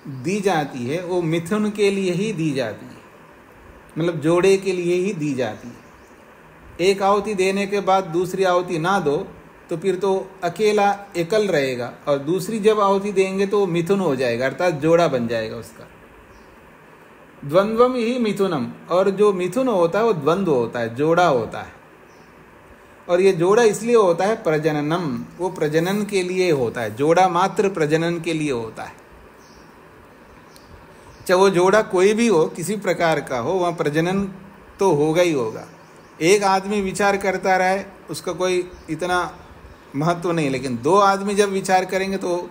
दी जाती है वो मिथुन के लिए ही दी जाती है, मतलब जोड़े के लिए ही दी जाती है। एक आहुति देने के बाद दूसरी आहुति ना दो तो फिर तो अकेला एकल रहेगा, और दूसरी जब आहुति देंगे तो वो मिथुन हो जाएगा, अर्थात जोड़ा बन जाएगा उसका। द्वंद्वम ही मिथुनम, और जो मिथुन होता है वो द्वंद्व होता है, जोड़ा होता है। और ये जोड़ा इसलिए होता है प्रजननम, वो प्रजनन के लिए होता है, जोड़ा मात्र प्रजनन के लिए होता है। चाहे वो जोड़ा कोई भी हो, किसी प्रकार का हो, वहाँ प्रजनन तो होगा ही होगा। एक आदमी विचार करता रहे उसका कोई इतना महत्व नहीं, लेकिन दो आदमी जब विचार करेंगे तो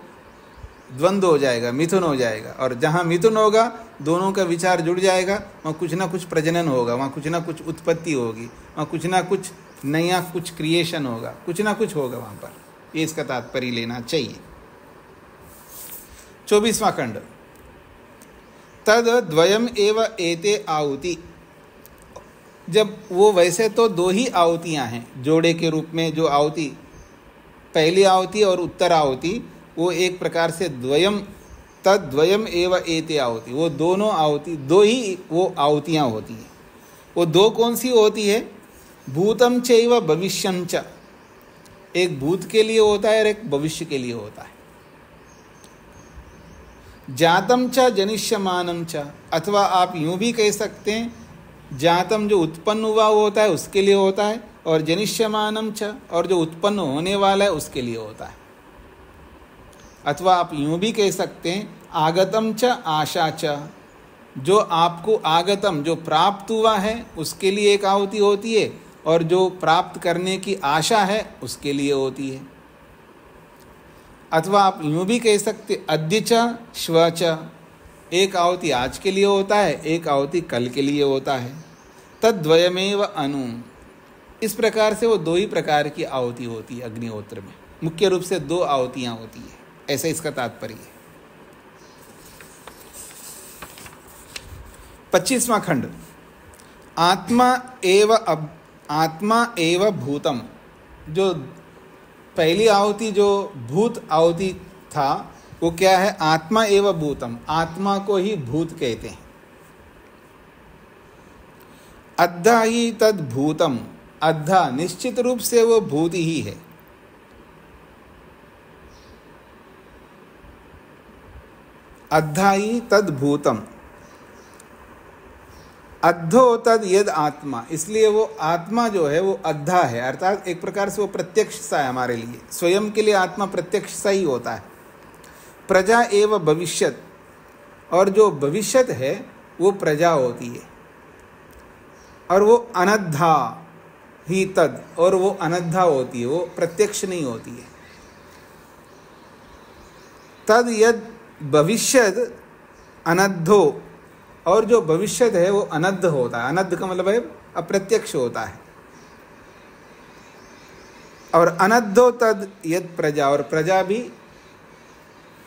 द्वंद्व हो जाएगा, मिथुन हो जाएगा। और जहाँ मिथुन होगा, दोनों का विचार जुड़ जाएगा, वहाँ कुछ ना कुछ प्रजनन होगा, वहाँ कुछ ना कुछ उत्पत्ति होगी, वहाँ कुछ ना कुछ नया कुछ क्रिएशन होगा, कुछ ना कुछ होगा वहाँ पर। ये इसका तात्पर्य लेना चाहिए। 24वां खंड, तद द्वयम एव एते आहुति, जब वो वैसे तो दो ही आहुतियाँ हैं जोड़े के रूप में, जो आहुति पहली आहुति और उत्तर आहुति, वो एक प्रकार से द्वयम, तद द्वयम एव एते आहुति, वो दोनों आहुति, दो ही वो आहुतियाँ होती हैं। वो दो कौन सी होती है? भूतम चैव भविष्यं च, एक भूत के लिए होता है और एक भविष्य के लिए होता है। जातम च जनिष्यमानम च, अथवा आप यूं भी कह सकते हैं जातम जो उत्पन्न हुआ होता है उसके लिए होता है, और जनिष्यमानम च, और जो उत्पन्न होने वाला है उसके लिए होता है। अथवा आप यूं भी कह सकते हैं आगतम च आशा च, जो आपको आगतम जो प्राप्त हुआ है उसके लिए एक आहुति होती है, और जो प्राप्त करने की आशा है उसके लिए होती है। अथवा आप यूं भी कह सकते अद्य च श्व च, एक आहुति आज के लिए होता है, एक आहुति कल के लिए होता है। तद्वयमेव अनु, इस प्रकार से वो दो ही प्रकार की आहुति होती है अग्निहोत्र में, मुख्य रूप से दो आहुतियाँ होती है, ऐसा इसका तात्पर्य है। 25वां खंड, आत्मा एव भूतम, जो पहली आहुति जो भूत आहुति था वो क्या है? आत्मा एव भूतम, आत्मा को ही भूत कहते हैं। अद्धा ही तद भूतम, अद्धा निश्चित रूप से वो भूत ही है। अद्धा ही तद भूतम, अद्धो तद यद आत्मा, इसलिए वो आत्मा जो है वो अद्धा है, अर्थात एक प्रकार से वो प्रत्यक्ष सा है हमारे लिए, स्वयं के लिए आत्मा प्रत्यक्ष सा ही होता है। प्रजा एव भविष्यत, और जो भविष्यत है वो प्रजा होती है, और वो अनद्धा ही तद, और वो अनद्धा होती है, वो प्रत्यक्ष नहीं होती है। तद यद भविष्यत अनद्धो, और जो भविष्यत है वो अनद्ध होता है। अनद्ध का मतलब है अप्रत्यक्ष होता है। और अनद्धो तद यद प्रजा, और प्रजा भी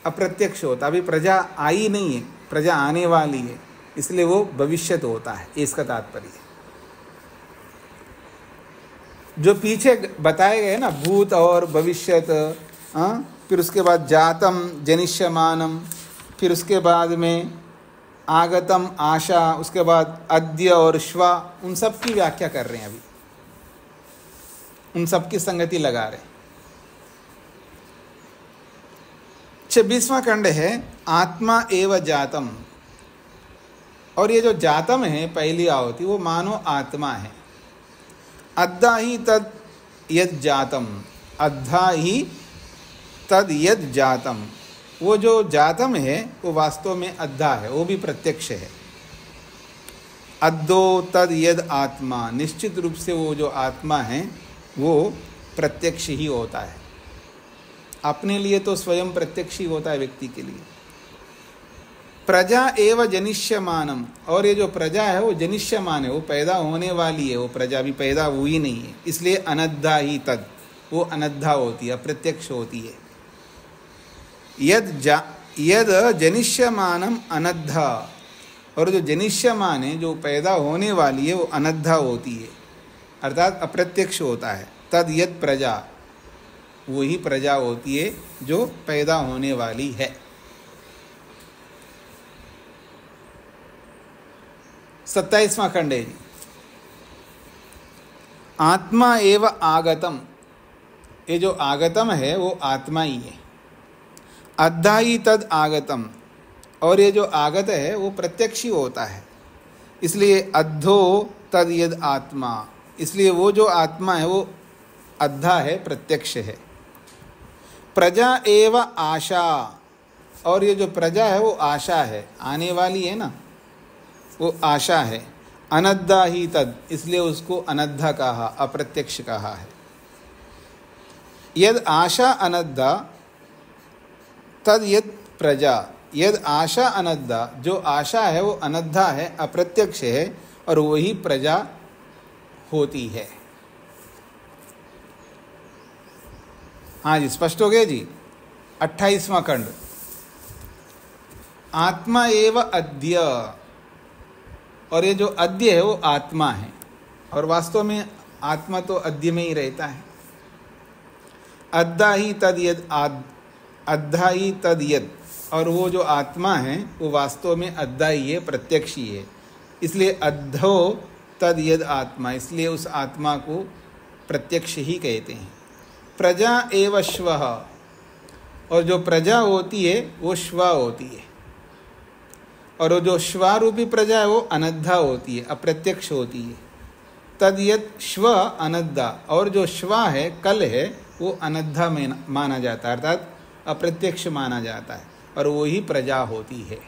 अप्रत्यक्ष होता, अभी प्रजा आई नहीं है, प्रजा आने वाली है, इसलिए वो भविष्यत होता है, इसका तात्पर्य है। जो पीछे बताए गए ना भूत और भविष्यत, फिर उसके बाद जातम जनिष्यमानम, फिर उसके बाद में आगतम आशा, उसके बाद अद्य और श्वा, उन सब की व्याख्या कर रहे हैं अभी, उन सब की संगति लगा रहे हैं। 26वां खंड है आत्मा एव जातम, और ये जो जातम है पहली आहुति वो मानो आत्मा है। अद्धा ही तद यद जातम, अद्धा ही तद यद जातम, वो जो जातम है वो वास्तव में अद्धा है, वो भी प्रत्यक्ष है। अद्दो तद यद आत्मा, निश्चित रूप से वो जो आत्मा है वो प्रत्यक्ष ही होता है। अपने लिए तो स्वयं प्रत्यक्ष ही होता है व्यक्ति के लिए। प्रजा एव जनिष्यमानम, और ये जो प्रजा है वो जनिष्यमान है, वो पैदा होने वाली है, वो प्रजा भी पैदा हुई नहीं है, इसलिए अनद्धा ही तद, वो अनद्धा होती है, अप्रत्यक्ष होती है। यद जनिष्यमानम अनद्धा, और जो जनिष्यमान है जो पैदा होने वाली है वो अनद्धा होती है, अर्थात अप्रत्यक्ष होता है। तद यद प्रजा, वही प्रजा होती है जो पैदा होने वाली है। 27वां खंड है जी, आत्मा एव आगतम, ये जो आगतम है वो आत्मा ही है। अद्धा ही तद आगतम, और ये जो आगत है वो प्रत्यक्ष ही होता है, इसलिए अद्धो तद यद आत्मा, इसलिए वो जो आत्मा है वो अद्धा है, प्रत्यक्ष है। प्रजा एव आशा, और ये जो प्रजा है वो आशा है, आने वाली है ना, वो आशा है। अनद्धा ही तद, इसलिए उसको अनद्धा कहा, अप्रत्यक्ष कहा है। यद आशा अनद्धा तद यद प्रजा, यद आशा अनद्धा, जो आशा है वो अनद्धा है, अप्रत्यक्ष है, और वही प्रजा होती है। हाँ जी, स्पष्ट हो गया जी। 28वां खंड आत्मा एव अद्य, और ये जो अद्य है वो आत्मा है, और वास्तव में आत्मा तो अद्य में ही रहता है। अद्धा ही तद यद, अद्धा ही तद यद, और वो जो आत्मा है वो वास्तव में अद्धा ही है, प्रत्यक्ष ही है, इसलिए अद्धो तद यद आत्मा, इसलिए उस आत्मा को प्रत्यक्ष ही कहते हैं। प्रजा एव श्वः, और जो प्रजा होती है वो श्वा होती है, और वो जो श्वारूपी प्रजा है वो अनद्धा होती है, अप्रत्यक्ष होती है। तद यद श्व अनद्धा, और जो श्वा है कल है वो अनद्धा में माना जाता है, अर्थात अप्रत्यक्ष माना जाता है, और वो ही प्रजा होती है।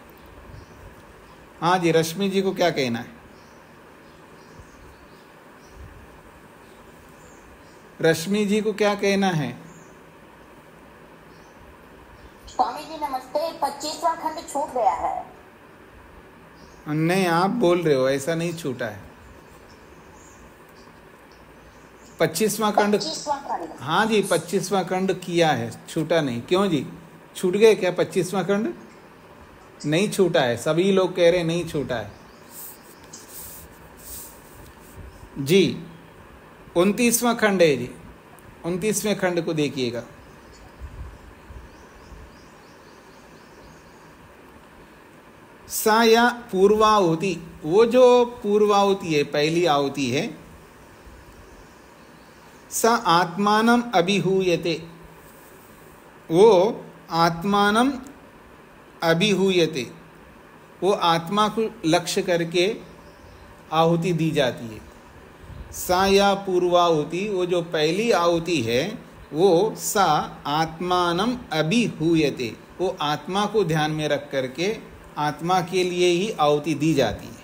हाँ जी, रश्मि जी को क्या कहना है? रश्मि जी को क्या कहना है? स्वामी जी नमस्ते, 25वां खंड छूट गया है। नहीं, आप बोल रहे हो, ऐसा नहीं छूटा है। 25वां खंड, हाँ जी 25वां खंड किया है, छूटा नहीं। क्यों जी, छूट गए क्या 25वां खंड? नहीं छूटा है, सभी लोग कह रहे हैं नहीं छूटा है जी। 29वां खंड है जी, 29वें खंड को देखिएगा। सा या पूर्वाहुति, वो जो पूर्वाहुति है, पहली आहुति है, स आत्मानम अभिहूयते, वो आत्मानम अभिहूयते, वो आत्मा को लक्ष्य करके आहुति दी जाती है। सा या पूर्वाहुति, वो जो पहली आहुति है वो सा आत्मानम अभिहूयते, वो आत्मा को ध्यान में रख करके आत्मा के लिए ही आहुति दी जाती है।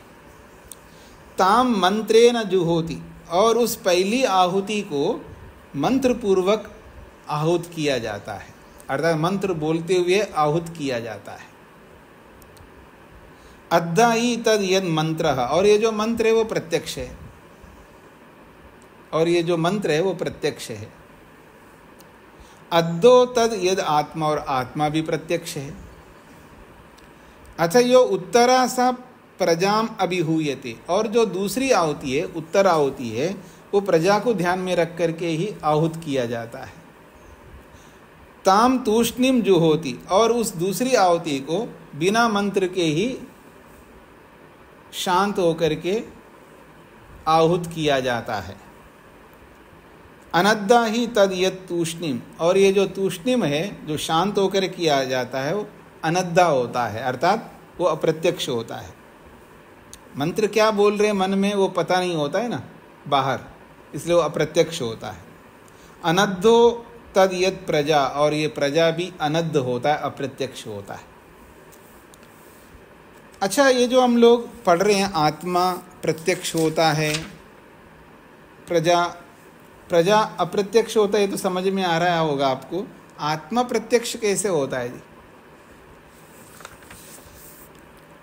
ताम मंत्रेण जुहोति, और उस पहली आहुति को मंत्र पूर्वक आहूत किया जाता है, अर्थात मंत्र बोलते हुए आहूत किया जाता है। अद्धा ही तद यद मंत्र, और ये जो मंत्र है वो प्रत्यक्ष है, और ये जो मंत्र है वो प्रत्यक्ष है। अद्दो तद यद आत्मा, और आत्मा भी प्रत्यक्ष है। अथ यो उत्तरा सा प्रजाम अभिहूयते, और जो दूसरी आहुति है, उत्तर आहुति है, वो प्रजा को ध्यान में रख करके ही आहूत किया जाता है। ताम तूष्णिम जुहोति, और उस दूसरी आहुति को बिना मंत्र के ही शांत होकर के आहूत किया जाता है। अनद्दा ही तद यद तूष्णिम, और ये जो तूष्णिम है जो शांत होकर किया जाता है वो अनद्दा होता है, अर्थात वो अप्रत्यक्ष होता है। मंत्र क्या बोल रहे हैं मन में वो पता नहीं होता है ना बाहर, इसलिए वो अप्रत्यक्ष होता है। अनद्धो तद यद प्रजा, और ये प्रजा भी अनद्ध होता है, अप्रत्यक्ष होता है। अच्छा, ये जो हम लोग पढ़ रहे हैं आत्मा प्रत्यक्ष होता है, प्रजा अप्रत्यक्ष होता है, तो समझ में आ रहा होगा आपको। आत्मा प्रत्यक्ष कैसे होता है जी?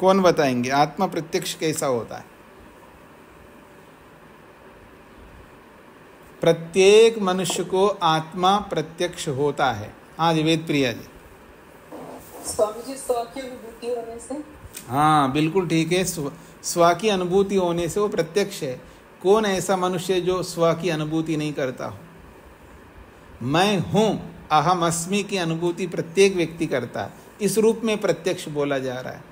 कौन बताएंगे आत्मा प्रत्यक्ष कैसा होता है? प्रत्येक मनुष्य को आत्मा प्रत्यक्ष होता है। हाँ जी, वेद प्रिया जी। स्वामी जी, स्व की अनुभूति होने से। हाँ बिल्कुल ठीक है, स्व की अनुभूति होने से वो प्रत्यक्ष है। कौन ऐसा मनुष्य जो स्व की अनुभूति नहीं करता हो? मैं हूँ, अहम अस्मि की अनुभूति प्रत्येक व्यक्ति करता है। इस रूप में प्रत्यक्ष बोला जा रहा है,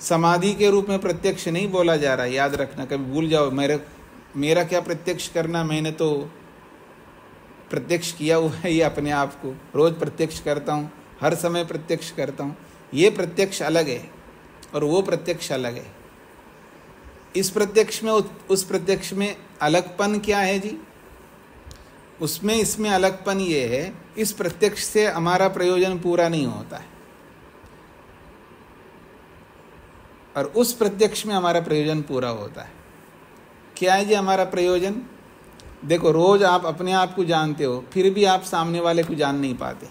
समाधि के रूप में प्रत्यक्ष नहीं बोला जा रहा है। याद रखना, कभी भूल जाओ मेरा क्या प्रत्यक्ष करना, मैंने तो प्रत्यक्ष किया हुआ है ये अपने आप को, रोज प्रत्यक्ष करता हूँ, हर समय प्रत्यक्ष करता हूँ। ये प्रत्यक्ष अलग है और वो प्रत्यक्ष अलग है। इस प्रत्यक्ष में उस प्रत्यक्ष में अलगपन क्या है जी? उसमें इसमें अलगपन ये है, इस प्रत्यक्ष से हमारा प्रयोजन पूरा नहीं होता है और उस प्रत्यक्ष में हमारा प्रयोजन पूरा होता है। क्या है जी हमारा प्रयोजन? देखो, रोज आप अपने आप को जानते हो, फिर भी आप सामने वाले को जान नहीं पाते।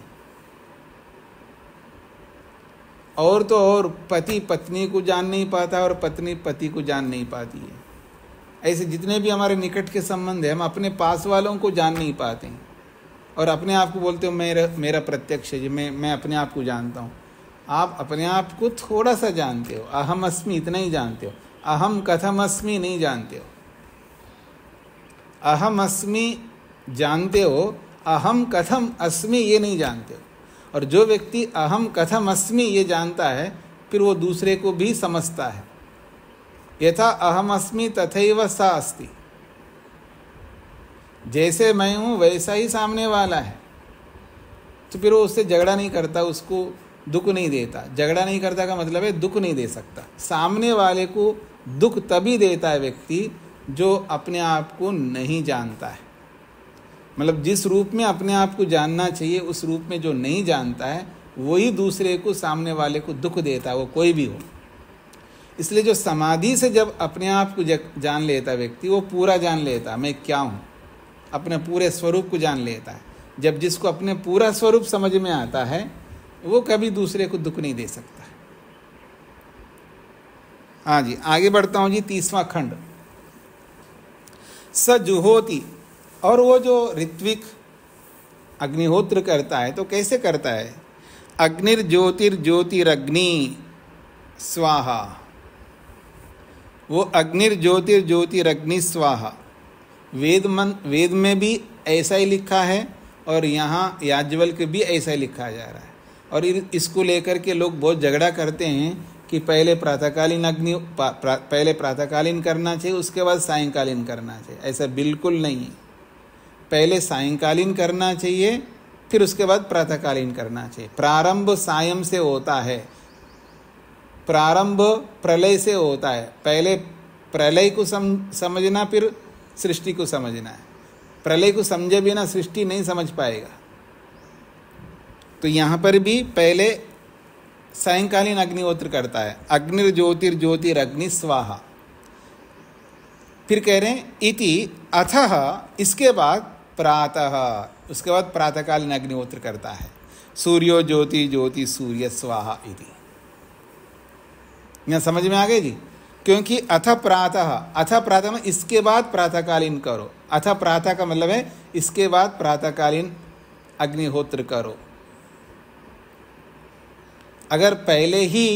और तो और पति पत्नी को जान नहीं पाता और पत्नी पति को जान नहीं पाती है। ऐसे जितने भी हमारे निकट के संबंध है, हम अपने पास वालों को जान नहीं पाते हैं और अपने आप को बोलते हो मेरा प्रत्यक्ष है जी, मैं अपने आप को जानता हूँ। आप अपने आप को थोड़ा सा जानते हो, अहम अस्मि इतना ही जानते हो, अहम कथम अस्मि नहीं जानते हो। अहम अस्मि जानते हो, अहम कथम अस्मि ये नहीं जानते हो। और जो व्यक्ति अहम कथम अस्मि ये जानता है, फिर वो दूसरे को भी समझता है। यथा अहम अस्मि तथैव सा अस्ति, जैसे मैं हूँ वैसा ही सामने वाला है। तो फिर वो उससे झगड़ा नहीं करता, उसको दुख नहीं देता। झगड़ा नहीं करता का मतलब है दुख नहीं दे सकता। सामने वाले को दुख तभी देता है व्यक्ति जो अपने आप को नहीं जानता है। मतलब जिस रूप में अपने आप को जानना चाहिए उस रूप में जो नहीं जानता है, वही दूसरे को, सामने वाले को दुख देता है, वो कोई भी हो। इसलिए जो समाधि से जब अपने आप को जान लेता व्यक्ति, वो पूरा जान लेता मैं क्या हूँ, अपने पूरे स्वरूप को जान लेता है। जब जिसको अपने पूरा स्वरूप समझ में आता है, वो कभी दूसरे को दुख नहीं दे सकता। हाँ जी, आगे बढ़ता हूँ जी। 30वां खंड, स जुहोति, और वो जो ऋत्विक अग्निहोत्र करता है तो कैसे करता है? अग्निर्ज्योतिर्ज्योतिरग्नि स्वाहा, वो अग्निर्ज्योतिर्ज्योतिरग्नि स्वाहा। वेद में भी ऐसा ही लिखा है और यहाँ याज्ञवल्क्य भी ऐसा ही लिखा जा रहा है। और इसको लेकर के लोग बहुत झगड़ा करते हैं कि पहले प्रातःकालीन करना चाहिए, उसके बाद सायंकालीन करना चाहिए। ऐसा बिल्कुल नहीं है। पहले सायंकालीन करना चाहिए, फिर उसके बाद प्रातःकालीन करना चाहिए। प्रारंभ सायं से होता है, प्रारंभ प्रलय से होता है। पहले प्रलय को समझना, फिर सृष्टि को समझना है। प्रलय को समझे बिना सृष्टि नहीं समझ पाएगा। तो यहाँ पर भी पहले सायंकालीन अग्निहोत्र करता है। अग्निर्ज्योतिर्ज्योतिरग्नि स्वाहा। फिर कह रहे हैं इति अथः, इसके बाद प्रातः, उसके बाद प्रातःकालीन अग्निहोत्र करता है। सूर्यो ज्योति ज्योति सूर्य स्वाहा इति। यहाँ समझ में आ गई जी? क्योंकि अथ प्रातः में इसके बाद प्रातःकालीन करो। अथ प्रातः का मतलब है इसके बाद प्रातःकालीन अग्निहोत्र करो। अगर पहले ही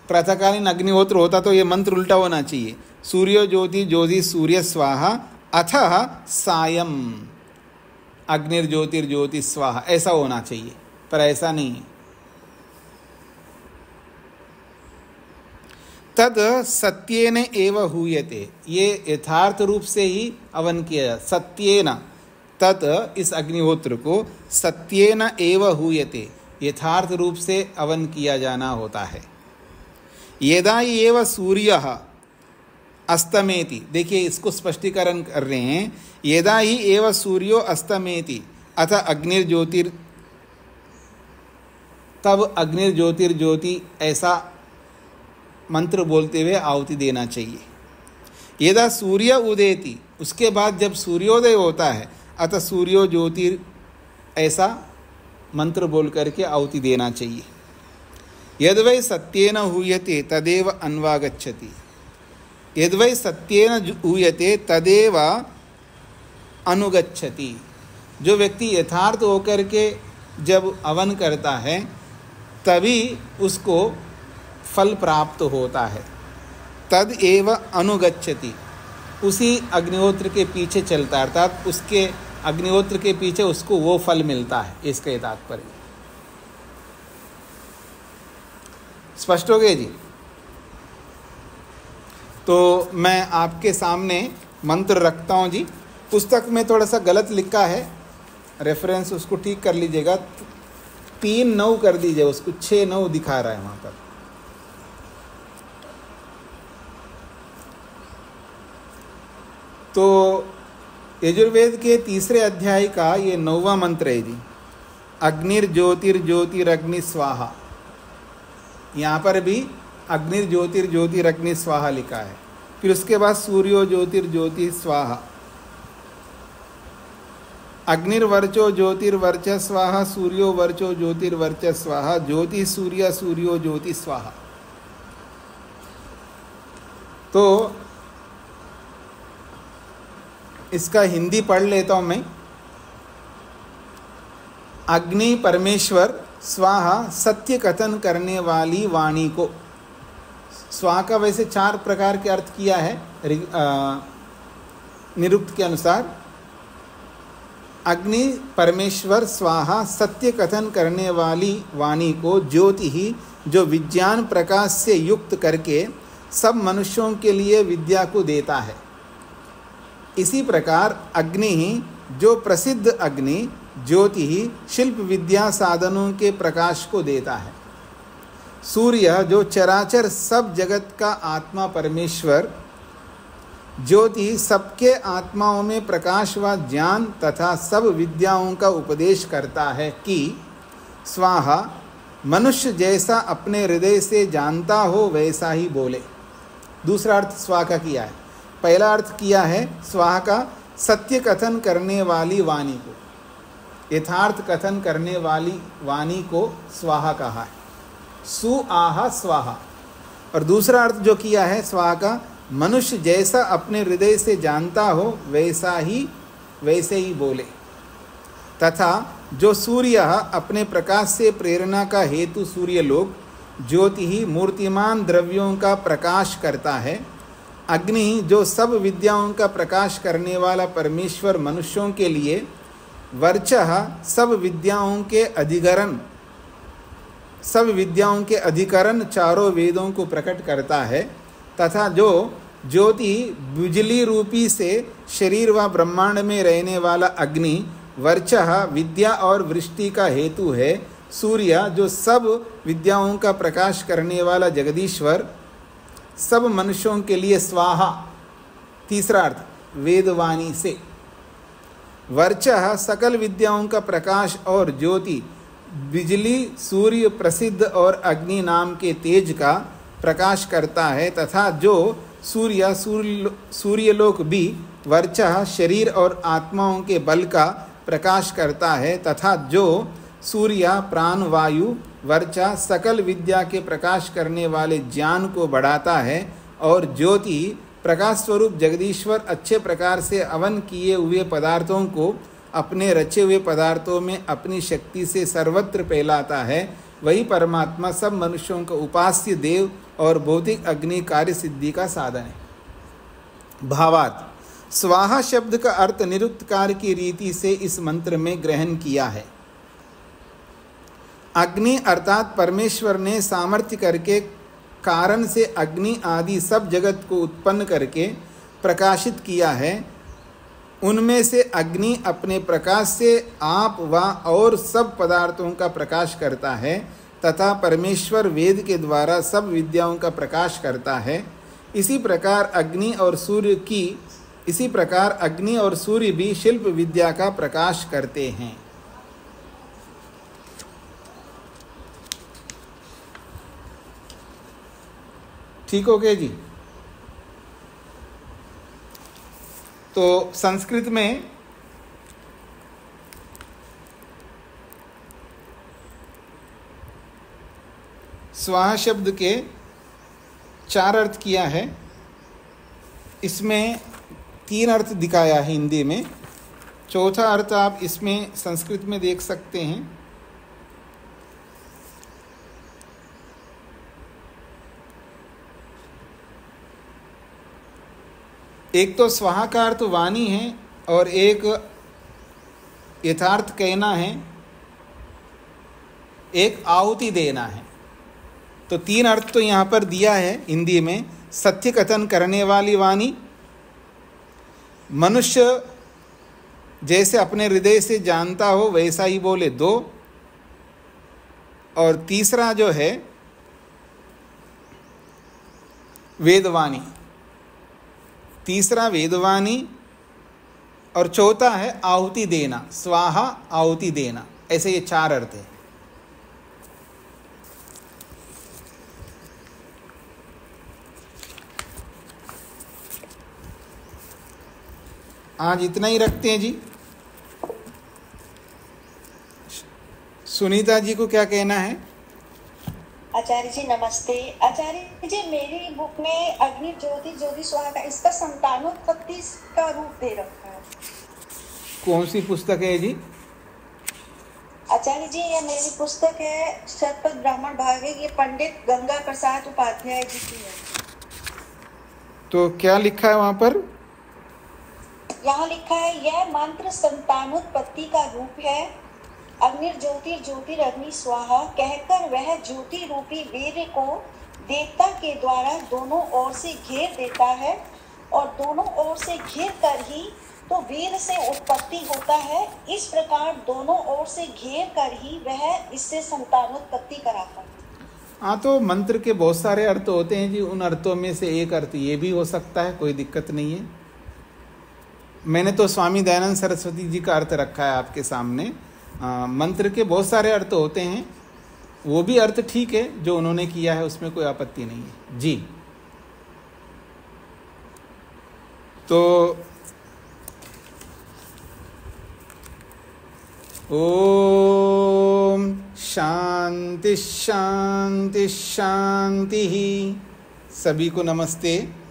प्रातःकालीन अग्निहोत्र होता तो ये मंत्र उल्टा होना चाहिए। सूर्यो ज्योति ज्योति सूर्य स्वाहा अथः सायं अग्निर्ज्योतिर्ज्योति स्वाहा, ऐसा होना चाहिए, पर ऐसा नहीं है। तद सत्येन एव हूयते, ये यथार्थ रूप से ही हवन किया। सत्येन, तत् इस अग्निहोत्र को सत्येन एव हूयते, यथार्थ रूप से हवन किया जाना होता है। यदा एव सूर्यः अस्तमेति, देखिए इसको स्पष्टीकरण कर रहे हैं। यदा ही एव सूर्यो अस्तमेति अथ अग्निर्ज्योतिर, तब अग्निर्ज्योतिर्ज्योति ऐसा मंत्र बोलते हुए आहुति देना चाहिए। यदा सूर्य उदेति, उसके बाद जब सूर्योदय होता है, अतः सूर्यो ज्योतिर, ऐसा मंत्र बोल करके आहुति देना चाहिए। यद्वै सत्येन हूयते तदेव अन्वागच्छति, यद्वै सत्येन हूयते तदेव अनुगच्छति। जो व्यक्ति यथार्थ होकर के जब हवन करता है तभी उसको फल प्राप्त होता है। तद एव अनुगच्छति, उसी अग्निहोत्र के पीछे चलता है, अर्थात उसके अग्निहोत्र के पीछे उसको वो फल मिलता है। इसका तात्पर्य स्पष्ट हो गया जी? तो मैं आपके सामने मंत्र रखता हूँ जी। पुस्तक में थोड़ा सा गलत लिखा है, रेफरेंस उसको ठीक कर लीजिएगा। 3-9 कर दीजिए उसको, 6-9 दिखा रहा है वहाँ पर। तो यजुर्वेद के 3रे अध्याय का ये 9वां मंत्र है जी। अग्निर्ज्योतिर्ज्योतिरग्नि स्वाहा, यहाँ पर भी अग्निर्ज्योतिर्ज्योतिरग्नि स्वाहा लिखा है। फिर उसके बाद सूर्यो ज्योतिर्ज्योति स्वाहा, अग्निर्वर्चो ज्योतिर्वर्च स्वाहा, सूर्यो वर्चो ज्योतिर्वर्च स्वाहा, ज्योति सूर्य सूर्यो ज्योति स्वाहा। तो इसका हिंदी पढ़ लेता हूँ मैं। अग्नि परमेश्वर, स्वाहा सत्य कथन करने वाली वाणी को। स्वाहा का वैसे 4 प्रकार के अर्थ किया है निरुक्त के अनुसार। अग्नि परमेश्वर स्वाहा सत्य कथन करने वाली वाणी को, ज्योति ही जो विज्ञान प्रकाश से युक्त करके सब मनुष्यों के लिए विद्या को देता है। इसी प्रकार अग्नि ही जो प्रसिद्ध अग्नि, ज्योति ही शिल्प विद्या साधनों के प्रकाश को देता है। सूर्य जो चराचर सब जगत का आत्मा परमेश्वर, ज्योति सबके आत्माओं में प्रकाश व ज्ञान तथा सब विद्याओं का उपदेश करता है कि स्वाहा मनुष्य जैसा अपने हृदय से जानता हो वैसा ही बोले। दूसरा अर्थ स्वाहा का किया है। पहला अर्थ किया है स्वाहा का सत्य कथन करने वाली वाणी को, यथार्थ कथन करने वाली वाणी को स्वाहा कहा है, सुआहा स्वाहा। और दूसरा अर्थ जो किया है स्वाहा का, मनुष्य जैसा अपने हृदय से जानता हो वैसे ही बोले। तथा जो सूर्य अपने प्रकाश से प्रेरणा का हेतु सूर्यलोक, ज्योति ही मूर्तिमान द्रव्यों का प्रकाश करता है। अग्नि जो सब विद्याओं का प्रकाश करने वाला परमेश्वर मनुष्यों के लिए, वर्चः सब विद्याओं के अधिकरण चारों वेदों को प्रकट करता है। तथा जो ज्योति बिजली रूपी से शरीर व ब्रह्मांड में रहने वाला अग्नि, वर्चः विद्या और वृष्टि का हेतु है। सूर्य जो सब विद्याओं का प्रकाश करने वाला जगदीश्वर, सब मनुष्यों के लिए स्वाहा। तीसरा अर्थ वेदवाणी से। वर्चः सकल विद्याओं का प्रकाश और ज्योति बिजली सूर्य प्रसिद्ध और अग्नि नाम के तेज का प्रकाश करता है, तथा जो सूर्यलोक भी वर्चा शरीर और आत्माओं के बल का प्रकाश करता है, तथा जो सूर्य प्राण वायु वर्चा सकल विद्या के प्रकाश करने वाले ज्ञान को बढ़ाता है, और ज्योति प्रकाश स्वरूप जगदीश्वर अच्छे प्रकार से अवन किए हुए पदार्थों को अपने रचे हुए पदार्थों में अपनी शक्ति से सर्वत्र फैलाता है, वही परमात्मा सब मनुष्यों का उपास्य देव और भौतिक अग्नि कार्य सिद्धि का साधन है। भावार्थ: स्वाहा शब्द का अर्थ निरुक्तकार की रीति से इस मंत्र में ग्रहण किया है। अग्नि अर्थात परमेश्वर ने सामर्थ्य करके कारण से अग्नि आदि सब जगत को उत्पन्न करके प्रकाशित किया है। उनमें से अग्नि अपने प्रकाश से आप व और सब पदार्थों का प्रकाश करता है, तथा परमेश्वर वेद के द्वारा सब विद्याओं का प्रकाश करता है। इसी प्रकार अग्नि और सूर्य भी शिल्प विद्या का प्रकाश करते हैं। ठीक हो गया जी। तो संस्कृत में स्वाहा शब्द के 4 अर्थ किया है। इसमें 3 अर्थ दिखाया है हिंदी में, चौथा अर्थ आप इसमें संस्कृत में देख सकते हैं। एक तो स्वाहा का अर्थ वाणी है और एक यथार्थ कहना है, एक आहुति देना है। तो 3 अर्थ तो यहाँ पर दिया है हिंदी में। सत्य कथन करने वाली वाणी, मनुष्य जैसे अपने हृदय से जानता हो वैसा ही बोले 2, और तीसरा जो है वेदवाणी, तीसरा वेदवाणी, और चौथा है आहुति देना, स्वाहा आहुति देना। ऐसे ये 4 अर्थ है। आज इतना ही रखते हैं जी। सुनीता जी को क्या कहना है? आचार्य जी नमस्ते। आचार्य जी, मेरी बुक में अग्नि ज्योति ज्योति स्वाहा का इसका संतानोत्पत्ति का रूप दे रखा है। कौन सी पुस्तक है जी? आचार्य जी, ये मेरी पुस्तक है शतपथ ब्राह्मण भाग है, ये पंडित गंगा प्रसाद उपाध्याय जी की है। तो क्या लिखा है वहाँ पर? यहाँ लिखा है, यह मंत्र संतानोत्पत्ति का रूप है। अग्निर्ज्योति ज्योतिरग्नि स्वाहा कहकर वह ज्योति रूपी वीर्य को देवता के द्वारा दोनों ओर से घेर देता है, और दोनों ओर से घेर कर ही तो वीर से उत्पत्ति होता है। इस प्रकार दोनों ओर से घेर कर ही वह इससे संतानोत्पत्ति कराता है। हाँ, तो मंत्र के बहुत सारे अर्थ होते हैं जी। उन अर्थों में से एक अर्थ ये भी हो सकता है, कोई दिक्कत नहीं है। मैंने तो स्वामी दयानंद सरस्वती जी का अर्थ रखा है आपके सामने। मंत्र के बहुत सारे अर्थ होते हैं, वो भी अर्थ ठीक है जो उन्होंने किया है, उसमें कोई आपत्ति नहीं है जी। तो ओम शांति शांति शांति। सभी को नमस्ते।